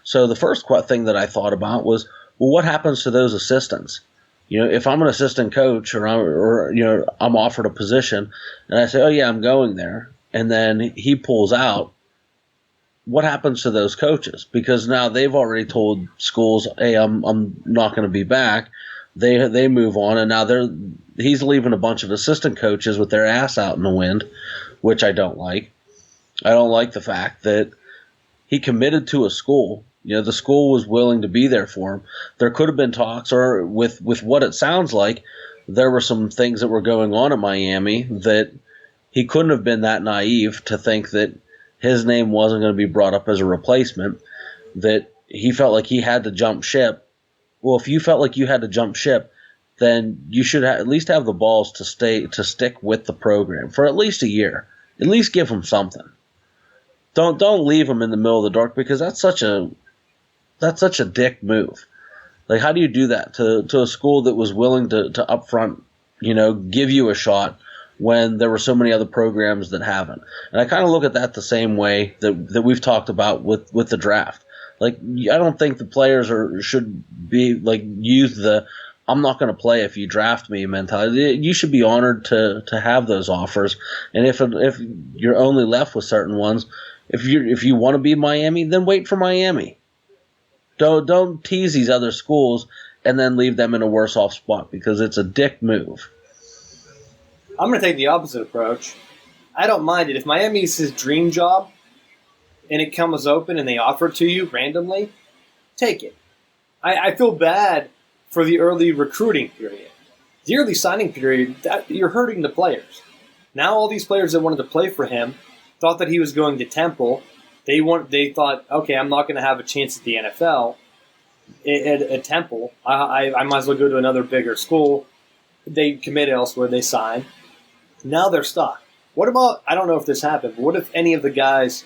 So the first thing that I thought about was, well, what happens to those assistants? If I'm an assistant coach or I'm offered a position and I say, oh yeah, I'm going there, and then he pulls out, what happens to those coaches? Because now they've already told schools, hey, I'm not going to be back. They move on, and now he's leaving a bunch of assistant coaches with their ass out in the wind, which I don't like. I don't like the fact that he committed to a school. The school was willing to be there for him. There could have been talks, or with what it sounds like, there were some things that were going on at Miami that he couldn't have been that naive to think that his name wasn't going to be brought up as a replacement, that he felt like he had to jump ship. Well, if you felt like you had to jump ship, then you should at least have the balls to stick with the program for at least a year. At least give him something. Don't leave him in the middle of the dark, because that's such a dick move. Like, how do you do that to a school that was willing to upfront, give you a shot when there were so many other programs that haven't? And I kind of look at that the same way that we've talked about with the draft. Like, I don't think the players should be like, use the I'm not going to play if you draft me mentality. You should be honored to have those offers. And if you're only left with certain ones, if you want to be Miami, then wait for Miami. Don't tease these other schools and then leave them in a worse off spot, because it's a dick move. I'm going to take the opposite approach. I don't mind it. If Miami's his dream job and it comes open and they offer it to you randomly, take it. I feel bad for the early recruiting period. The early signing period, you're hurting the players. Now all these players that wanted to play for him thought that he was going to Temple. They thought, okay, I'm not going to have a chance at the NFL at Temple. I might as well go to another bigger school. They commit elsewhere. They sign. Now they're stuck. What about, I don't know if this happened, but what if any of the guys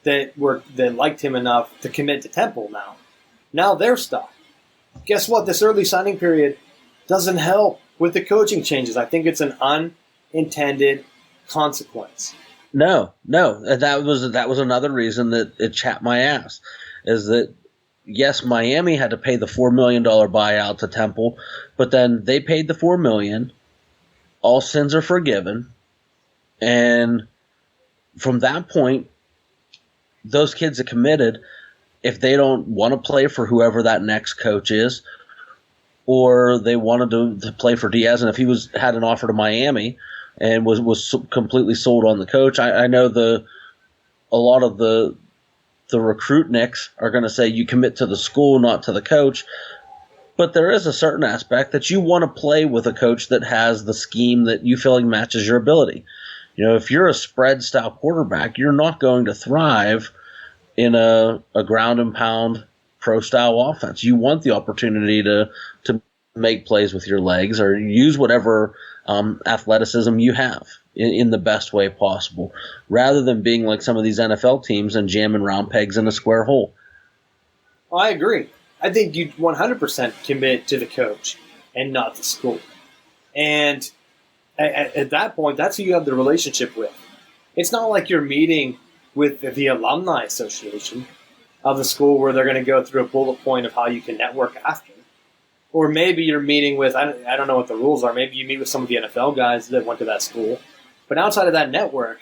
that liked him enough to commit to Temple now they're stuck? Guess what? This early signing period doesn't help with the coaching changes. I think it's an unintended consequence. No. That was another reason that it chapped my ass, is that, yes, Miami had to pay the $4 million buyout to Temple, but then they paid the $4 million. All sins are forgiven. And from that point, those kids that committed, if they don't want to play for whoever that next coach is, or they wanted to play for Diaz, and if he had an offer to Miami and was completely sold on the coach, I know a lot of the recruitniks are going to say you commit to the school, not to the coach. But there is a certain aspect that you want to play with a coach that has the scheme that you feel like matches your ability. If you're a spread style quarterback, you're not going to thrive in a ground and pound pro style offense. You want the opportunity to make plays with your legs, or use whatever athleticism you have in the best way possible, rather than being like some of these NFL teams and jamming round pegs in a square hole. Well, I agree. I think you 100% commit to the coach and not the school. And at that point, that's who you have the relationship with. It's not like you're meeting with the alumni association of the school where they're going to go through a bullet point of how you can network after. Or maybe you're meeting with, I don't know what the rules are, maybe you meet with some of the NFL guys that went to that school. But outside of that network,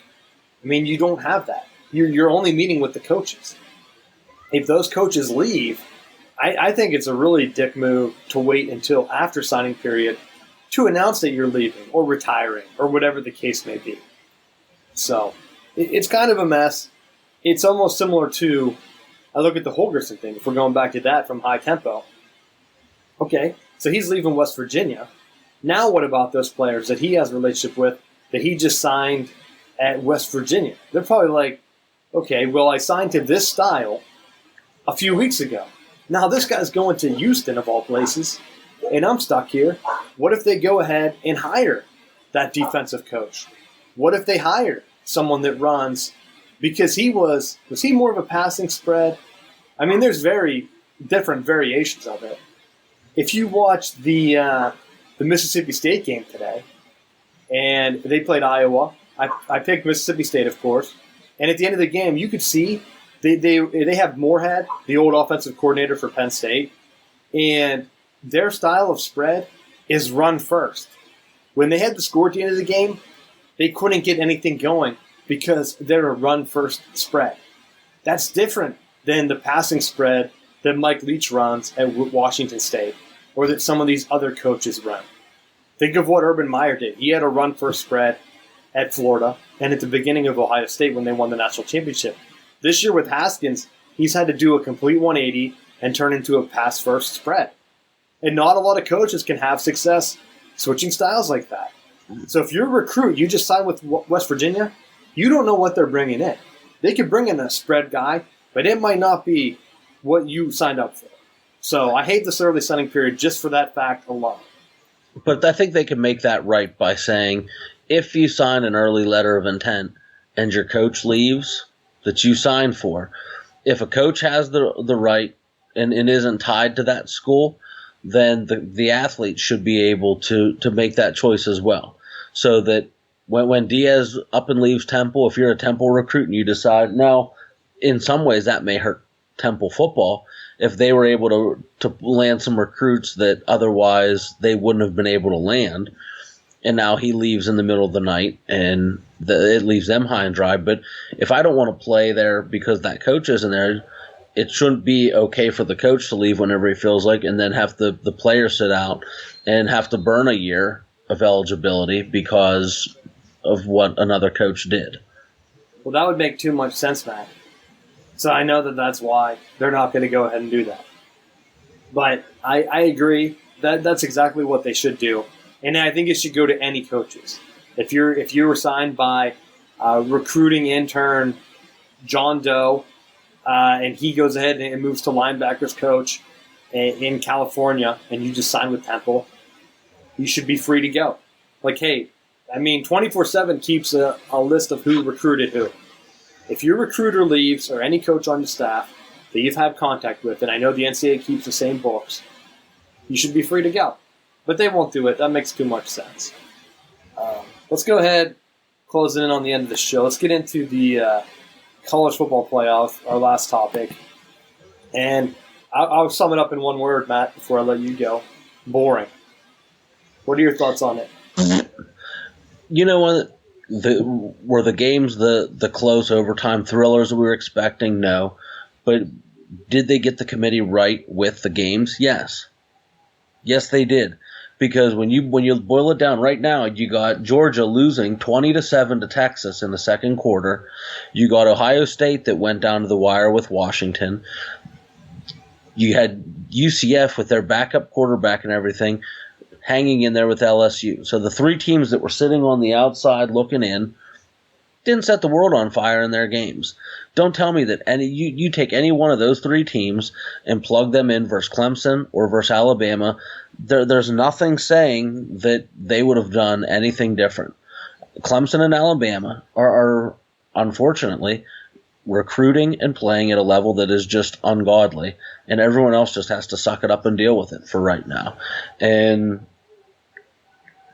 you don't have that. You're only meeting with the coaches. If those coaches leave, I think it's a really dick move to wait until after signing period to announce that you're leaving or retiring or whatever the case may be. So it's kind of a mess. It's almost similar to, I look at the Holgerson thing, if we're going back to that from High Tempo. Okay, so he's leaving West Virginia. Now what about those players that he has a relationship with that he just signed at West Virginia? They're probably like, okay, well, I signed to this style a few weeks ago. Now this guy's going to Houston, of all places, and I'm stuck here. What if they go ahead and hire that defensive coach? What if they hire someone that runs, because was he more of a passing spread? I mean, there's very different variations of it. If you watch the Mississippi State game today, and they played Iowa, I picked Mississippi State, of course, and at the end of the game, you could see they have Moorhead, the old offensive coordinator for Penn State, and their style of spread is run first. When they had the score at the end of the game, they couldn't get anything going because they're a run-first spread. That's different than the passing spread that Mike Leach runs at Washington State or that some of these other coaches run. Think of what Urban Meyer did. He had a run-first spread at Florida and at the beginning of Ohio State when they won the national championship. This year with Haskins, he's had to do a complete 180 and turn into a pass-first spread. And not a lot of coaches can have success switching styles like that. So if you're a recruit, you just signed with West Virginia, you don't know what they're bringing in. They could bring in a spread guy, but it might not be what you signed up for. So I hate this early signing period just for that fact alone. But I think they can make that right by saying, if you sign an early letter of intent and your coach leaves that you signed for, if a coach has the right and isn't tied to that school, then the athlete should be able to make that choice as well. So that when Diaz up and leaves Temple, if you're a Temple recruit and you decide, no, in some ways that may hurt Temple football, if they were able to land some recruits that otherwise they wouldn't have been able to land, and now he leaves in the middle of the night and it leaves them high and dry. But if I don't want to play there because that coach isn't there, it shouldn't be okay for the coach to leave whenever he feels like and then have the player sit out and have to burn a year of eligibility because of what another coach did. Well, that would make too much sense, Matt. So I know that's why they're not going to go ahead and do that. But I agree that's exactly what they should do. And I think it should go to any coaches. If you were signed by recruiting intern John Doe, and he goes ahead and moves to linebackers coach in California, and you just sign with Temple, you should be free to go. Like, hey, I mean, 24/7 keeps a list of who recruited who. If your recruiter leaves, or any coach on the staff that you've had contact with, and I know the NCAA keeps the same books, you should be free to go. But they won't do it. That makes too much sense. Let's go ahead, close in on the end of the show. Let's get into the college football playoff, our last topic. And I'll sum it up in one word, Matt, before I let you go. Boring. What are your thoughts on it? You know what? Were the games the close overtime thrillers that we were expecting? No. But did they get the committee right with the games? Yes. Yes, they did. Because when you boil it down right now, you got Georgia losing 20-7 to Texas in the second quarter. You got Ohio State that went down to the wire with Washington. You had UCF with their backup quarterback and everything hanging in there with LSU. So the three teams that were sitting on the outside looking in didn't set the world on fire in their games. Don't tell me that you take any one of those three teams and plug them in versus Clemson or versus Alabama, there's nothing saying that they would have done anything different. Clemson and Alabama are unfortunately recruiting and playing at a level that is just ungodly, and everyone else just has to suck it up and deal with it for right now. And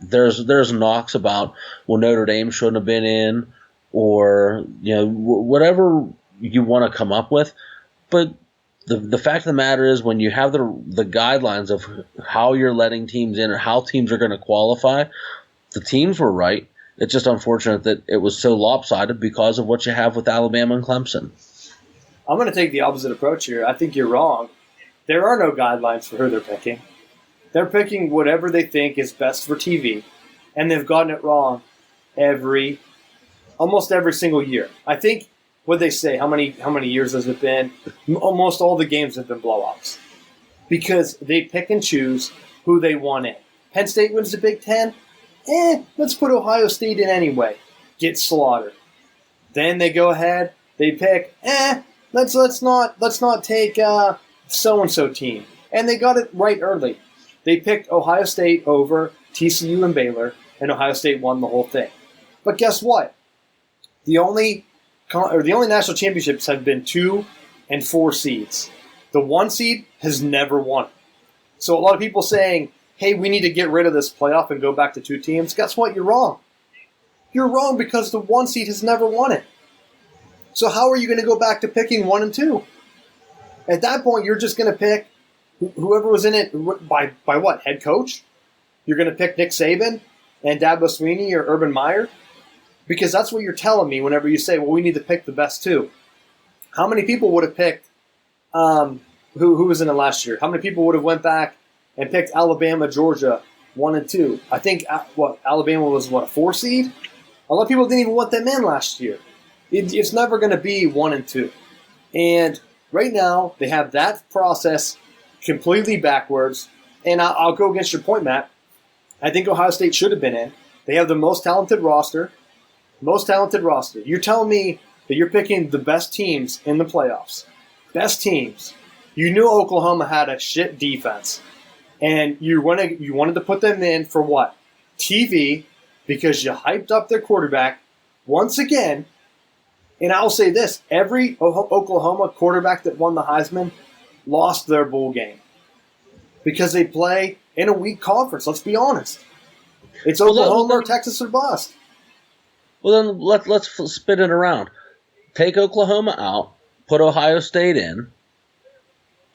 there's knocks about, well, Notre Dame shouldn't have been in, or whatever you want to come up with, but the fact of the matter is, when you have the guidelines of how you're letting teams in or how teams are going to qualify, the teams were right. It's just unfortunate that it was so lopsided because of what you have with Alabama and Clemson. I'm going to take the opposite approach here. I think you're wrong. There are no guidelines for who they're picking. They're picking whatever they think is best for TV, and they've gotten it wrong almost every single year. I think what they say, how many years has it been? Almost all the games have been blowouts because they pick and choose who they want in. Penn State wins the Big Ten. Let's put Ohio State in anyway. Get slaughtered. Then they go ahead. They pick. Let's not take so and so team. And they got it right early. They picked Ohio State over TCU and Baylor, and Ohio State won the whole thing. But guess what? The only national championships have been 2 and 4 seeds. The 1 seed has never won. So a lot of people saying, hey, we need to get rid of this playoff and go back to 2 teams. Guess what? You're wrong. You're wrong because the 1 seed has never won it. So how are you going to go back to picking 1 and 2? At that point, you're just going to pick whoever was in it by what? Head coach? You're going to pick Nick Saban and Dabo Swinney or Urban Meyer? Because that's what you're telling me whenever you say, well, we need to pick the best 2. How many people would have picked who was in it last year? How many people would have went back and picked Alabama, Georgia 1 and 2? I think Alabama was a 4 seed? A lot of people didn't even want them in last year. It's never going to be 1 and 2. And right now, they have that process completely backwards. And I'll go against your point, Matt. I think Ohio State should have been in. They have the most talented roster. You're telling me that you're picking the best teams in the playoffs. Best teams. You knew Oklahoma had a shit defense. And you wanted to put them in for what? TV, because you hyped up their quarterback once again. And I'll say this, every Oklahoma quarterback that won the Heisman lost their bowl game. Because they play in a weak conference, let's be honest. It's Oklahoma or Texas or bust. Well, then let's spin it around. Take Oklahoma out, put Ohio State in.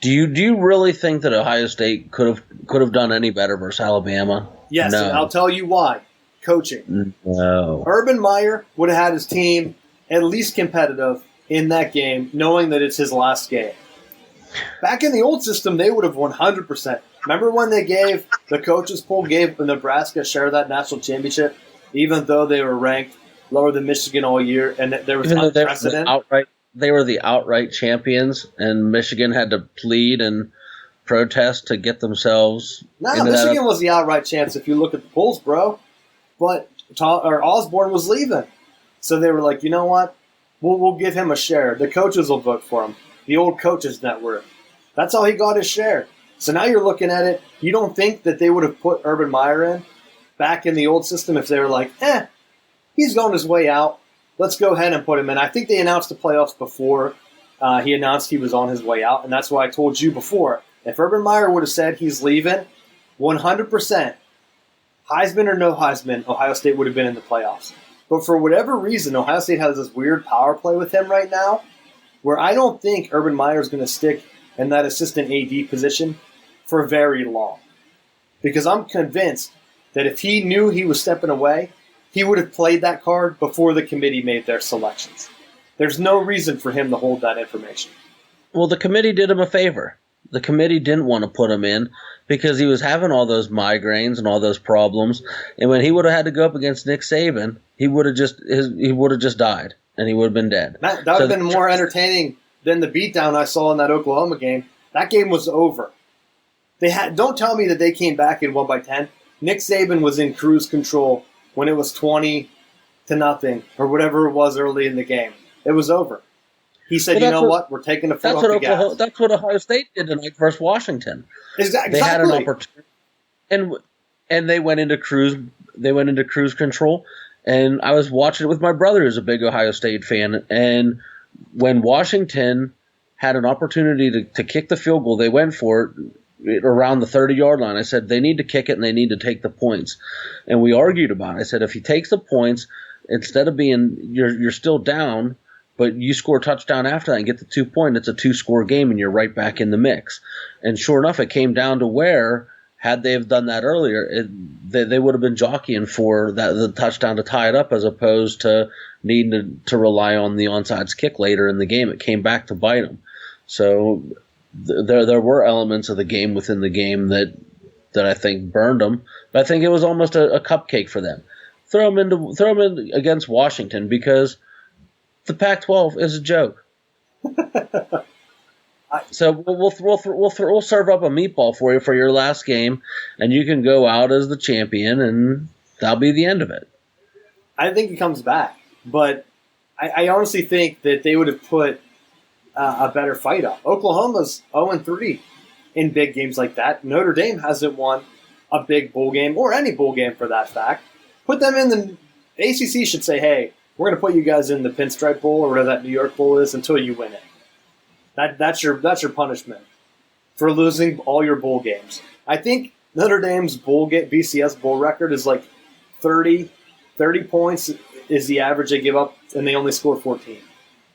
Do you really think that Ohio State could have done any better versus Alabama? Yes, no. And I'll tell you why. Coaching. No. Urban Meyer would have had his team at least competitive in that game, knowing that it's his last game. Back in the old system, they would have 100%. Remember when the coaches poll gave Nebraska share that national championship, even though they were ranked lower than Michigan all year, and there was precedent? They were the outright champions, and Michigan had to plead and protest to get themselves. No, Michigan was the outright champs if you look at the polls, bro. But Osborne was leaving. So they were like, you know what? We'll give him a share. The coaches will vote for him. The old coaches network. That's how he got his share. So now you're looking at it. You don't think that they would have put Urban Meyer in back in the old system if they were like, he's going his way out. Let's go ahead and put him in. I think they announced the playoffs before he announced he was on his way out, and that's why I told you before. If Urban Meyer would have said he's leaving, 100%, Heisman or no Heisman, Ohio State would have been in the playoffs. But for whatever reason, Ohio State has this weird power play with him right now where I don't think Urban Meyer is going to stick in that assistant AD position for very long. Because I'm convinced that if he knew he was stepping away, he would have played that card before the committee made their selections. There's no reason for him to hold that information. Well, the committee did him a favor. The committee didn't want to put him in because he was having all those migraines and all those problems. And when he would have had to go up against Nick Saban, he would have just died and he would have been dead. That would have been more entertaining than the beatdown I saw in that Oklahoma game. That game was over. Don't tell me that they came back and won by 10. Nick Saban was in cruise control when it was 20-0 or whatever it was early in the game. It was over. He said, you know what? We're taking a foot off the gas. That's what Ohio State did tonight versus Washington. Exactly. They had an opportunity, and they went into cruise. They went into cruise control, and I was watching it with my brother, who's a big Ohio State fan. And when Washington had an opportunity to kick the field goal, they went for it around the 30-yard line. I said they need to kick it and they need to take the points, and we argued about it. I said if he takes the points, instead of being you're still down, but you score a touchdown after that and get the 2 point, it's a 2-score game and you're right back in the mix. And sure enough, it came down to where, had they have done that earlier, they would have been jockeying for the touchdown to tie it up as opposed to needing to rely on the onside kick later in the game. It came back to bite them. So there were elements of the game within the game that that I think burned them, but I think it was almost a cupcake for them. Throw them in against Washington because the Pac-12 is a joke. So we'll serve up a meatball for you for your last game, and you can go out as the champion, and that'll be the end of it. I think it comes back, but I honestly think that they would have put a better fight up. Oklahoma's 0-3 in big games like that. Notre Dame hasn't won a big bowl game, or any bowl game for that fact. Put them in the ACC should say, hey, we're going to put you guys in the Pinstripe Bowl or whatever that New York Bowl is until you win it. That's your punishment for losing all your bowl games. I think Notre Dame's BCS bowl record is like 30 points is the average they give up, and they only score 14.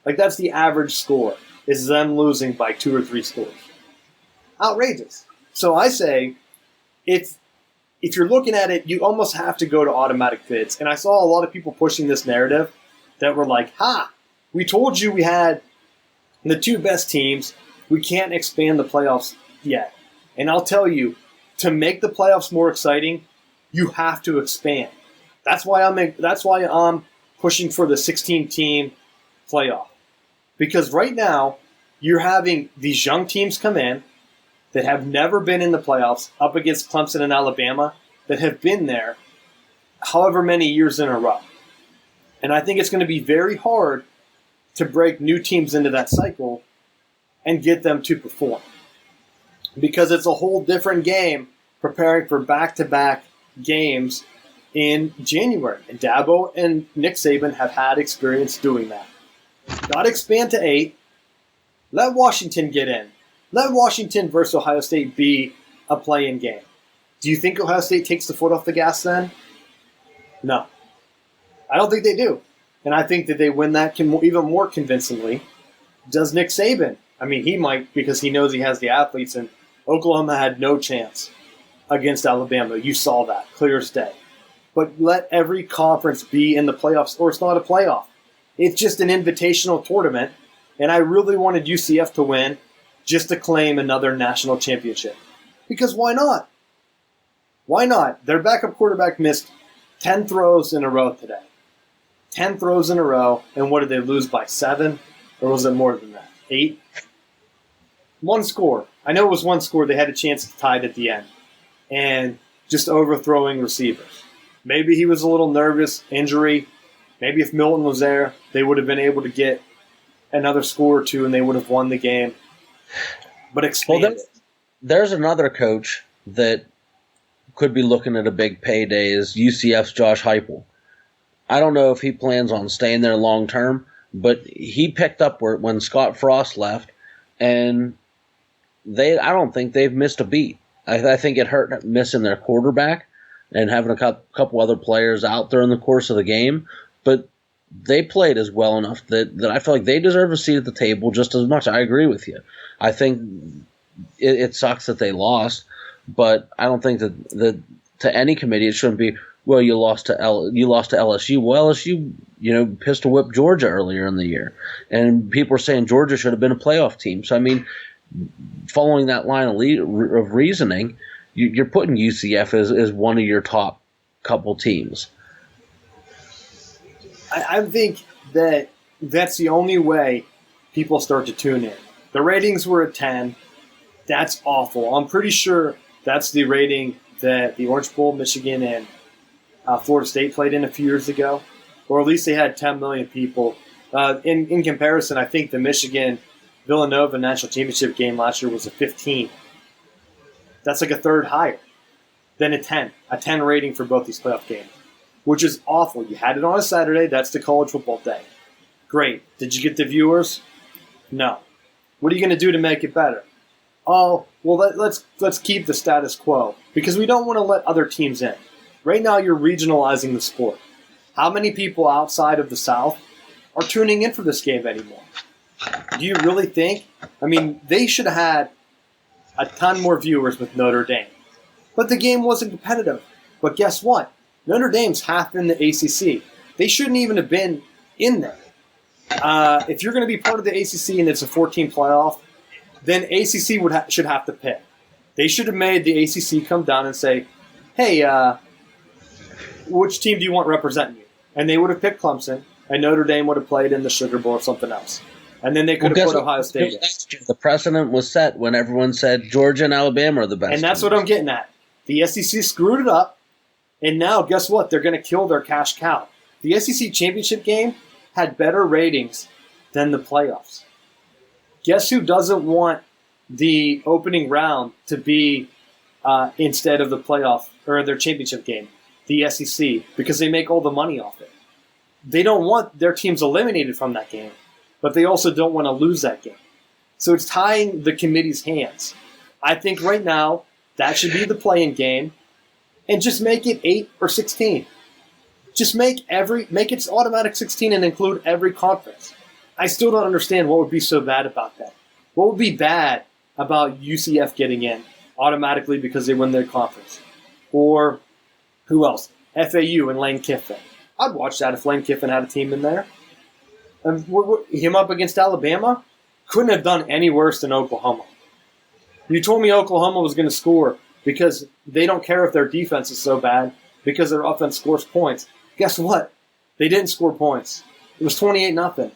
Like, that's the average score, is them losing by 2 or 3 scores. Outrageous. So I say, if you're looking at it, you almost have to go to automatic bids. And I saw a lot of people pushing this narrative that were like, we told you we had the 2 best teams. We can't expand the playoffs yet. And I'll tell you, to make the playoffs more exciting, you have to expand. That's why I'm pushing for the 16-team playoff. Because right now, you're having these young teams come in that have never been in the playoffs up against Clemson and Alabama that have been there however many years in a row. And I think it's going to be very hard to break new teams into that cycle and get them to perform. Because it's a whole different game preparing for back-to-back games in January. And Dabo and Nick Saban have had experience doing that. Got to expand to 8. Let Washington get in. Let Washington versus Ohio State be a play-in game. Do you think Ohio State takes the foot off the gas then? No. I don't think they do. And I think that they win that even more convincingly. Does Nick Saban? I mean, he might, because he knows he has the athletes, and Oklahoma had no chance against Alabama. You saw that, clear as day. But let every conference be in the playoffs, or it's not a playoff. It's just an invitational tournament, and I really wanted UCF to win just to claim another national championship. Because why not? Why not? Their backup quarterback missed 10 throws in a row today. 10 throws in a row, and what did they lose by 7? Or was it more than that? 8? 1 score. I know it was 1 score. They had a chance to tie it at the end. And just overthrowing receivers. Maybe he was a little nervous, injury. Maybe if Milton was there, they would have been able to get another score or 2, and they would have won the game. But expand. Well, there's another coach that could be looking at a big payday is UCF's Josh Heupel. I don't know if he plans on staying there long term, but he picked up when Scott Frost left, and I don't think they've missed a beat. I think it hurt missing their quarterback and having a couple other players out there in the course of the game, but they played as well enough that I feel like they deserve a seat at the table just as much. I agree with you. I think it sucks that they lost, but I don't think that to any committee it shouldn't be, well, you lost to LSU. Well, LSU, pistol whipped Georgia earlier in the year, and people are saying Georgia should have been a playoff team. So I mean, following that line of reasoning, you're putting UCF as one of your top couple teams. I think that's the only way people start to tune in. The ratings were at 10. That's awful. I'm pretty sure that's the rating that the Orange Bowl, Michigan, and Florida State played in a few years ago. Or at least they had 10 million people. In comparison, I think the Michigan-Villanova national championship game last year was a 15. That's like a third higher than a 10. A 10 rating for both these playoff games, which is awful. You had it on a Saturday. That's the college football day. Great. Did you get the viewers? No. What are you going to do to make it better? Oh, well, let's keep the status quo because we don't want to let other teams in. Right now, you're regionalizing the sport. How many people outside of the South are tuning in for this game anymore? Do you really think? I mean, they should have had a ton more viewers with Notre Dame. But the game wasn't competitive. But guess what? Notre Dame's half in the ACC. They shouldn't even have been in there. If you're going to be part of the ACC and it's a 14 playoff, then ACC should have to pick. They should have made the ACC come down and say, hey, which team do you want representing you? And they would have picked Clemson, and Notre Dame would have played in the Sugar Bowl or something else. And then they could have put Ohio State in. The precedent was set when everyone said Georgia and Alabama are the best. And that's what I'm getting at. The SEC screwed it up, and now guess what? They're going to kill their cash cow. The SEC championship game had better ratings than the playoffs. Guess who doesn't want the opening round to be instead of the playoff or their championship game? The SEC, because they make all the money off it. They don't want their teams eliminated from that game, but they also don't want to lose that game. So it's tying the committee's hands. I think right now that should be the play-in game, and just make it 8 or 16. Just make it automatic 16 and include every conference. I still don't understand what would be so bad about that. What would be bad about UCF getting in automatically because they win their conference? Or who else? FAU and Lane Kiffin. I'd watch that if Lane Kiffin had a team in there. And him up against Alabama couldn't have done any worse than Oklahoma. You told me Oklahoma was going to score because they don't care if their defense is so bad because their offense scores points. Guess what? They didn't score points. It was 28-0.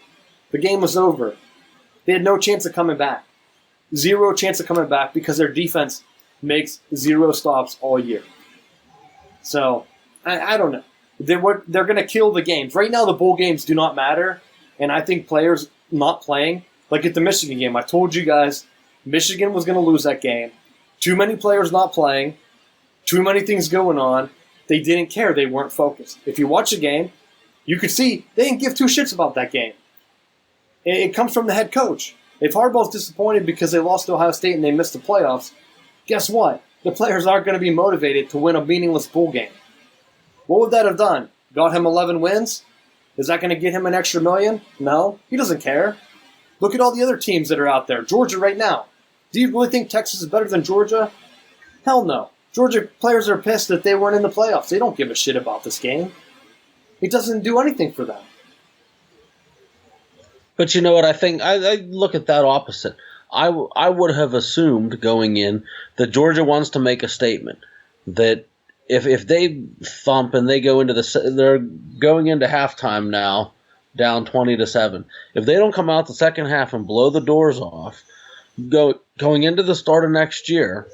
The game was over. They had no chance of coming back. Zero chance of coming back because their defense makes 0 stops all year. So, I don't know. They're going to kill the games. Right now, the bowl games do not matter, and I think players not playing, like at the Michigan game, I told you guys Michigan was going to lose that game. Too many players not playing, too many things going on. They didn't care. They weren't focused. If you watch the game, you could see they didn't give 2 shits about that game. It comes from the head coach. If Harbaugh's disappointed because they lost to Ohio State and they missed the playoffs, guess what? The players aren't going to be motivated to win a meaningless bowl game. What would that have done? Got him 11 wins? Is that going to get him an extra $1 million? No. He doesn't care. Look at all the other teams that are out there. Georgia right now. Do you really think Texas is better than Georgia? Hell no. Georgia players are pissed that they weren't in the playoffs. They don't give a shit about this game. It doesn't do anything for them. But you know what I think? I look at that opposite. I would have assumed going in that Georgia wants to make a statement that if they thump and they go into they're going into halftime now, down 20-7. If they don't come out the second half and blow the doors off, going into the start of next year,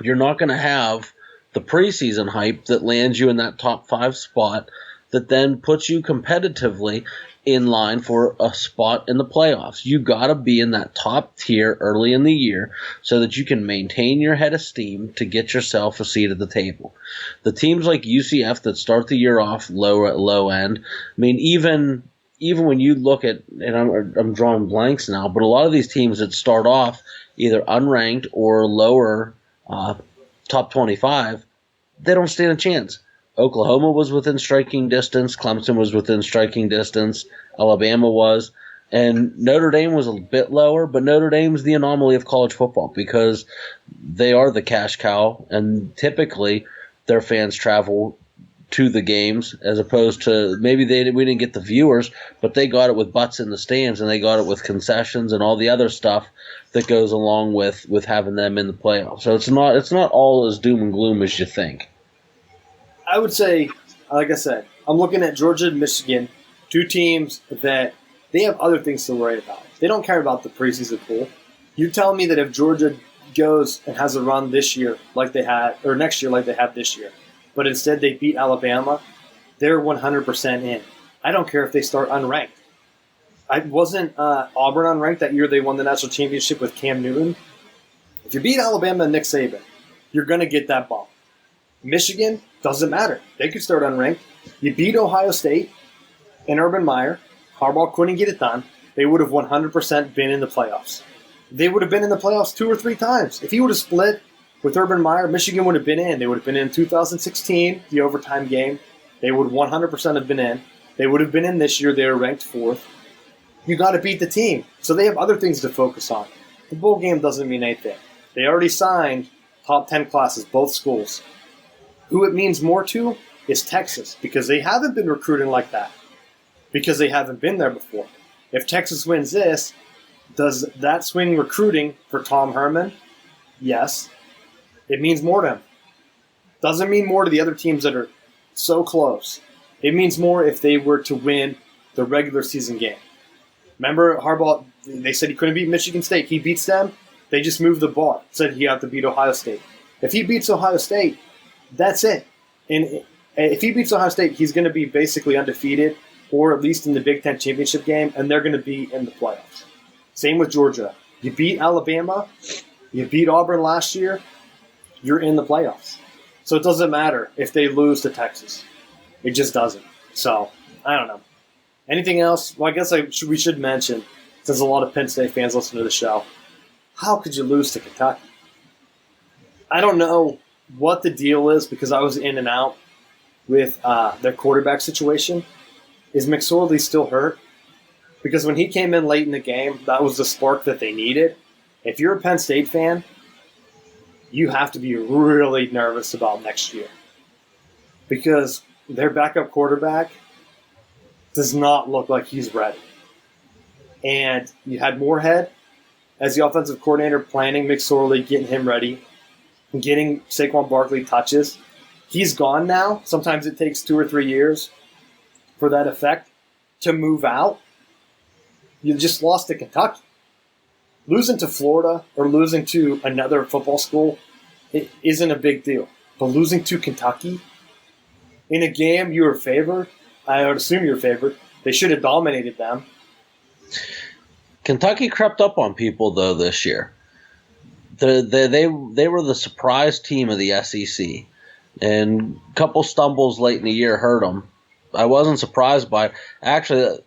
you're not going to have the preseason hype that lands you in that top 5 spot that then puts you competitively in line for a spot in the playoffs. You got to be in that top tier early in the year so that you can maintain your head of steam to get yourself a seat at the table. The teams like UCF that start the year off low end, I mean, even when you look at, and I'm drawing blanks now, but a lot of these teams that start off either unranked or lower top 25, they don't stand a chance. Oklahoma was within striking distance. Clemson was within striking distance. Alabama was. And Notre Dame was a bit lower, but Notre Dame's the anomaly of college football because they are the cash cow, and typically their fans travel to the games as opposed to maybe we didn't get the viewers, but they got it with butts in the stands and they got it with concessions and all the other stuff that goes along with having them in the playoffs. So it's not all as doom and gloom as you think. I would say, like I said, I'm looking at Georgia and Michigan, 2 teams that they have other things to worry about. They don't care about the preseason pool. You're telling me that if Georgia goes and has a run this year like they had, or next year like they have this year, but instead they beat Alabama, they're 100% in. I don't care if they start unranked. Wasn't Auburn unranked that year they won the national championship with Cam Newton? If you beat Alabama and Nick Saban, you're going to get that bump. Michigan, doesn't matter. They could start unranked. You beat Ohio State and Urban Meyer. Harbaugh couldn't get it done. They would have 100% been in the playoffs. They would have been in the playoffs 2 or 3 times. If he would have split with Urban Meyer, Michigan would have been in. They would have been in 2016, the overtime game. They would 100% have been in. They would have been in this year. They were ranked 4th. You got to beat the team. So they have other things to focus on. The bowl game doesn't mean anything. They already signed top 10 classes, both schools. Who it means more to is Texas, because they haven't been recruiting like that, because they haven't been there before. If Texas wins this, does that swing recruiting for Tom Herman? Yes. It means more to him. Doesn't mean more to the other teams that are so close. It means more if they were to win the regular season game. Remember Harbaugh, they said he couldn't beat Michigan State. He beats them, they just moved the bar. Said he had to beat Ohio State. If he beats Ohio State, that's it. And if he beats Ohio State, he's going to be basically undefeated, or at least in the Big Ten championship game, and they're going to be in the playoffs. Same with Georgia. You beat Alabama, you beat Auburn last year, you're in the playoffs. So it doesn't matter if they lose to Texas. It just doesn't. So, I don't know. Anything else? Well, I guess we should mention, since a lot of Penn State fans listen to the show, how could you lose to Kentucky? I don't know what the deal is because I was in and out with their quarterback situation. Is McSorley still hurt? Because when he came in late in the game, that was the spark that they needed. If you're a Penn State fan, you have to be really nervous about next year. Because their backup quarterback does not look like he's ready. And you had Moorhead as the offensive coordinator planning McSorley, getting him ready, and getting Saquon Barkley touches. He's gone now. Sometimes it takes 2 or 3 years for that effect to move out. You just lost to Kentucky. Losing to Florida or losing to another football school, it isn't a big deal. But losing to Kentucky in a game you were favored, I would assume you were favored. They should have dominated them. Kentucky crept up on people, though, this year. They were the surprise team of the SEC. And a couple stumbles late in the year hurt them. I wasn't surprised by it. Actually,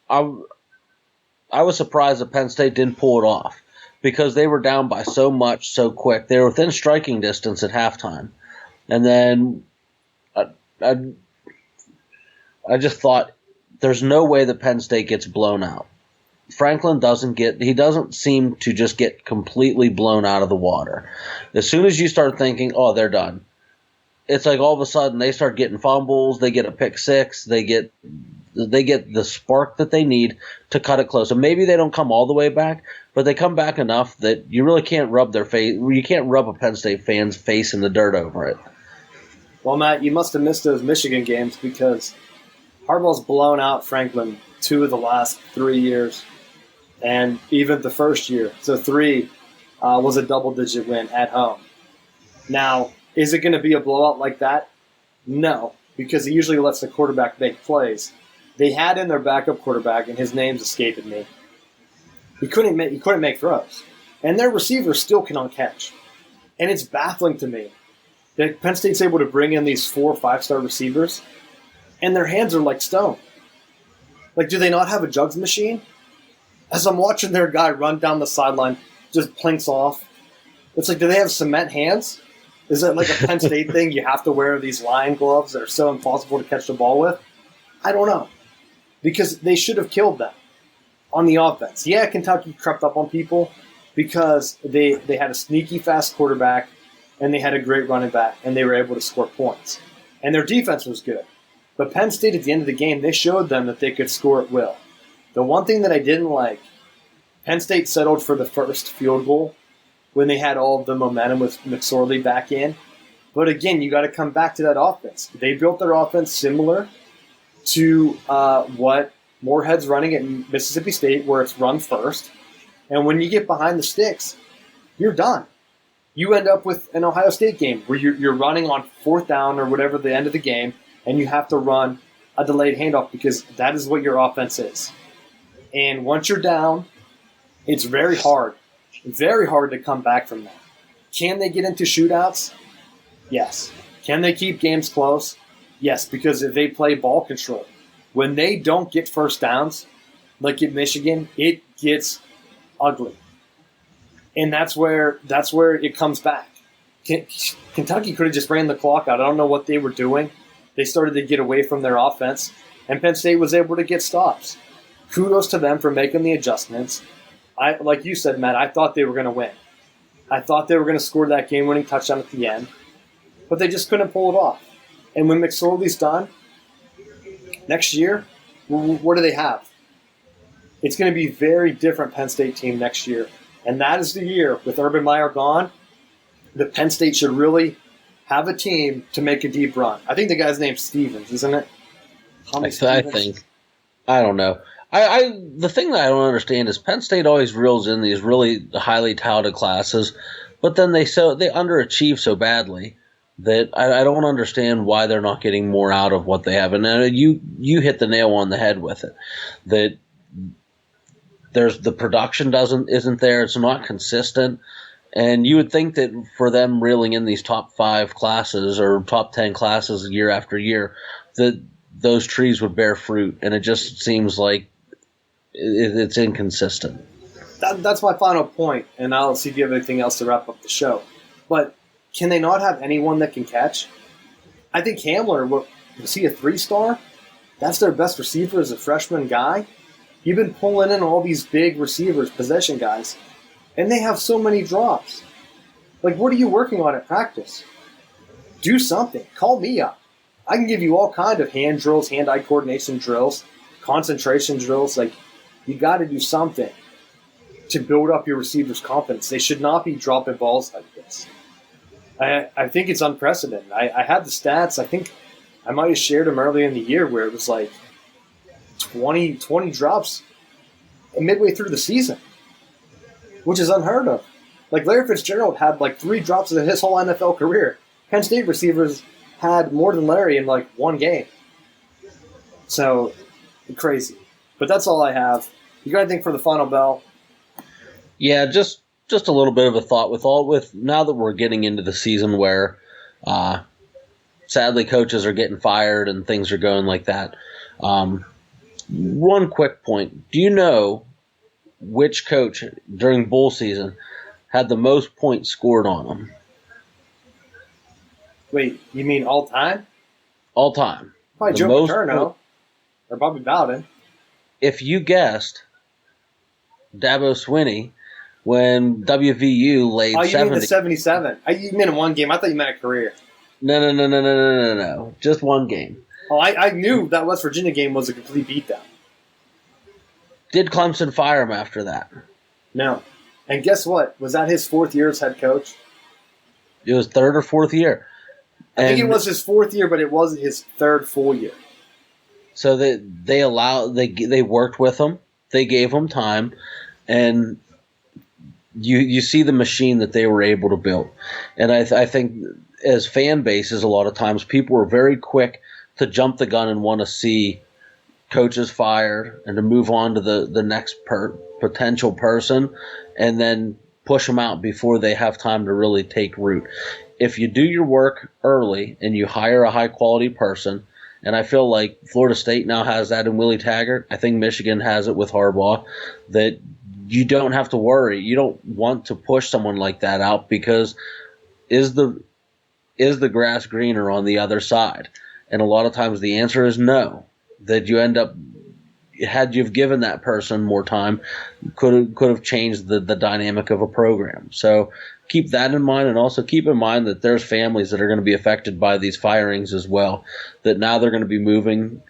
I was surprised that Penn State didn't pull it off because they were down by so much so quick. They were within striking distance at halftime. And then I just thought there's no way that Penn State gets blown out. Franklin doesn't seem to just get completely blown out of the water. As soon as you start thinking, oh, they're done, it's like all of a sudden they start getting fumbles, they get a pick six, they get the spark that they need to cut it close. And maybe they don't come all the way back, but they come back enough that you really can't rub their face. You can't rub a Penn State fan's face in the dirt over it. Well, Matt, you must have missed those Michigan games because Harbaugh's blown out Franklin 2 of the last 3 years, and even the first year. So 3 was a double-digit win at home. Now, is it going to be a blowout like that? No, because he usually lets the quarterback make plays. They had in their backup quarterback, and his name's escaping me. He couldn't make throws, and their receivers still cannot catch. And it's baffling to me that Penn State's able to bring in these 4 or 5-star receivers, and their hands are like stone. Like, do they not have a jugs machine? As I'm watching their guy run down the sideline, just plinks off. It's like, do they have cement hands? Is it like a Penn State thing? You have to wear these lion gloves that are so impossible to catch the ball with? I don't know. Because they should have killed them on the offense. Yeah, Kentucky crept up on people because they had a sneaky fast quarterback and they had a great running back and they were able to score points. And their defense was good. But Penn State, at the end of the game, they showed them that they could score at will. The one thing that I didn't like, Penn State settled for the first field goal when they had all of the momentum with McSorley back in. But again, you got to come back to that offense. They built their offense similar to what Moorhead's running at Mississippi State, where it's run first. And when you get behind the sticks, you're done. You end up with an Ohio State game where you're running on 4th down or whatever the end of the game, and you have to run a delayed handoff because that is what your offense is. And once you're down, it's very hard to come back from that. Can they get into shootouts? Yes. Can they keep games close? Yes, because if they play ball control. When they don't get first downs, like at Michigan, it gets ugly. And that's where it comes back. Kentucky could have just ran the clock out. I don't know what they were doing. They started to get away from their offense, and Penn State was able to get stops. Kudos to them for making the adjustments. Like you said, Matt, I thought they were going to win. I thought they were going to score that game-winning touchdown at the end, but they just couldn't pull it off. And when McSorley's done, next year, what do they have? It's going to be a very different Penn State team next year. And that is the year, with Urban Meyer gone, that Penn State should really have a team to make a deep run. I think the guy's name's Stevens, isn't it? I think. I don't know. The thing that I don't understand is Penn State always reels in these really highly touted classes, but then they underachieve so badly that I don't understand why they're not getting more out of what they have. And you hit the nail on the head with it. That the production isn't there. It's not consistent. And you would think that for them reeling in these top 5 classes or top 10 classes year after year, that those trees would bear fruit. And it just seems like it's inconsistent. That's my final point, and I'll see if you have anything else to wrap up the show. But can they not have anyone that can catch? I think Hamler, was he a 3-star? That's their best receiver as a freshman guy. You've been pulling in all these big receivers, possession guys, and they have so many drops. Like, what are you working on at practice? Do something. Call me up. I can give you all kind of hand drills, hand-eye coordination drills, concentration drills. Like, you got to do something to build up your receivers' confidence. They should not be dropping balls like this. I think it's unprecedented. I had the stats. I think I might have shared them earlier in the year where it was like 20 drops midway through the season, which is unheard of. Like Larry Fitzgerald had like 3 drops in his whole NFL career. Penn State receivers had more than Larry in like one game. So, crazy. But that's all I have. You got anything for the final bell? Yeah, just a little bit of a thought with now that we're getting into the season where sadly coaches are getting fired and things are going like that. One quick point. Do you know which coach during bowl season had the most points scored on them? Wait, you mean all time? All time. Probably Joe Paterno or Bobby Bowden. If you guessed Dabo Swinney when WVU laid 70. Oh, you mean the 77. You meant in one game. I thought you meant a career. No. Just one game. Oh, I knew that West Virginia game was a complete beatdown. Did Clemson fire him after that? No. And guess what? Was that his 4th year as head coach? It was 3rd or 4th year. I think it was his 4th year, but it wasn't his 3rd full year. So they worked with him. They gave him time, and you see the machine that they were able to build. And I think as fan bases, a lot of times people are very quick to jump the gun and want to see coaches fired and to move on to the next potential person and then push them out before they have time to really take root. If you do your work early and you hire a high-quality person, and I feel like Florida State now has that in Willie Taggart. I think Michigan has it with Harbaugh, that you don't have to worry. You don't want to push someone like that out because is the grass greener on the other side? And a lot of times the answer is no. That you end up, had you have given that person more time, could have changed the dynamic of a program. So keep that in mind, and also keep in mind that there's families that are going to be affected by these firings as well, that now they're going to be moving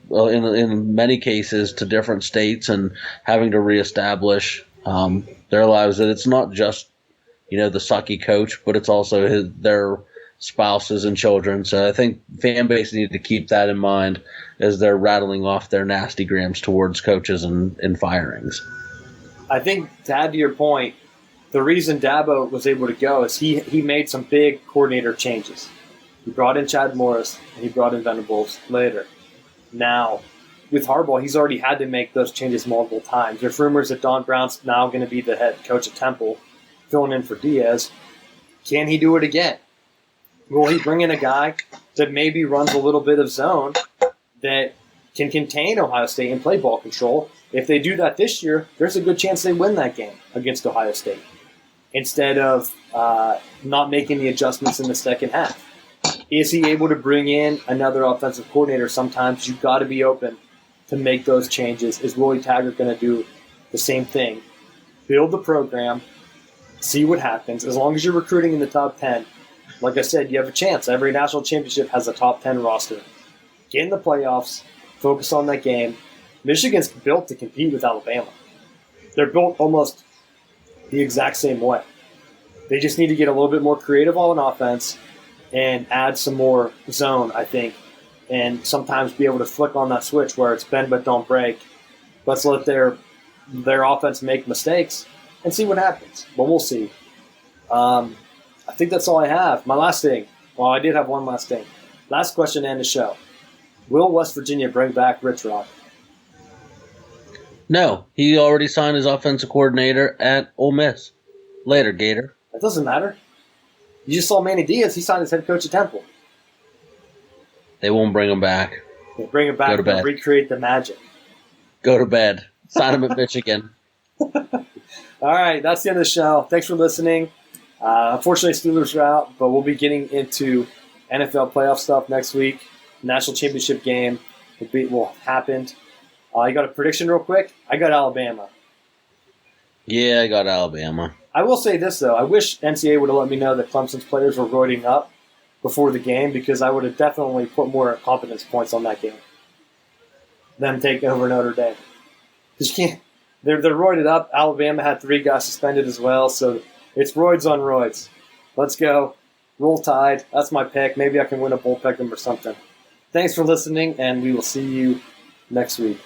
in many cases to different states and having to reestablish their lives. That it's not just the sucky coach, but it's also their spouses and children. So I think fan base need to keep that in mind as they're rattling off their nasty grams towards coaches and firings. I think to add to your point, the reason Dabo was able to go is he made some big coordinator changes. He brought in Chad Morris, and he brought in Venables later. Now, with Harbaugh, he's already had to make those changes multiple times. There's rumors that Don Brown's now going to be the head coach at Temple, filling in for Diaz. Can he do it again? Will he bring in a guy that maybe runs a little bit of zone that can contain Ohio State and play ball control? If they do that this year, there's a good chance they win that game against Ohio State instead of not making the adjustments in the second half. Is he able to bring in another offensive coordinator? Sometimes you've got to be open to make those changes. Is Willie Taggart going to do the same thing? Build the program, see what happens. As long as you're recruiting in the top 10, like I said, you have a chance. Every national championship has a top 10 roster. Get in the playoffs, focus on that game. Michigan's built to compete with Alabama. They're built almost the exact same way. They just need to get a little bit more creative on offense and add some more zone, I think, and sometimes be able to flick on that switch where it's bend but don't break. Let's let their offense make mistakes and see what happens. But we'll see. I think that's all I have. My last thing. Well, I did have one last thing. Last question to end the show. Will West Virginia bring back Rich Rod? No, he already signed his offensive coordinator at Ole Miss. Later, Gator. That doesn't matter. You just saw Manny Diaz. He signed as head coach at Temple. They won't bring him back. They bring him back and recreate the magic. Go to bed. Sign him at Michigan. All right, that's the end of the show. Thanks for listening. Unfortunately, Steelers are out, but we'll be getting into NFL playoff stuff next week. National championship game will happen. You got a prediction real quick? I got Alabama. Yeah, I got Alabama. I will say this, though. I wish NCAA would have let me know that Clemson's players were roiding up before the game because I would have definitely put more confidence points on that game. Them taking over Notre Dame. Because you can't. They're roided up. Alabama had 3 guys suspended as well, so it's roids on roids. Let's go. Roll Tide. That's my pick. Maybe I can win a bull pick 'em or something. Thanks for listening, and we will see you next week.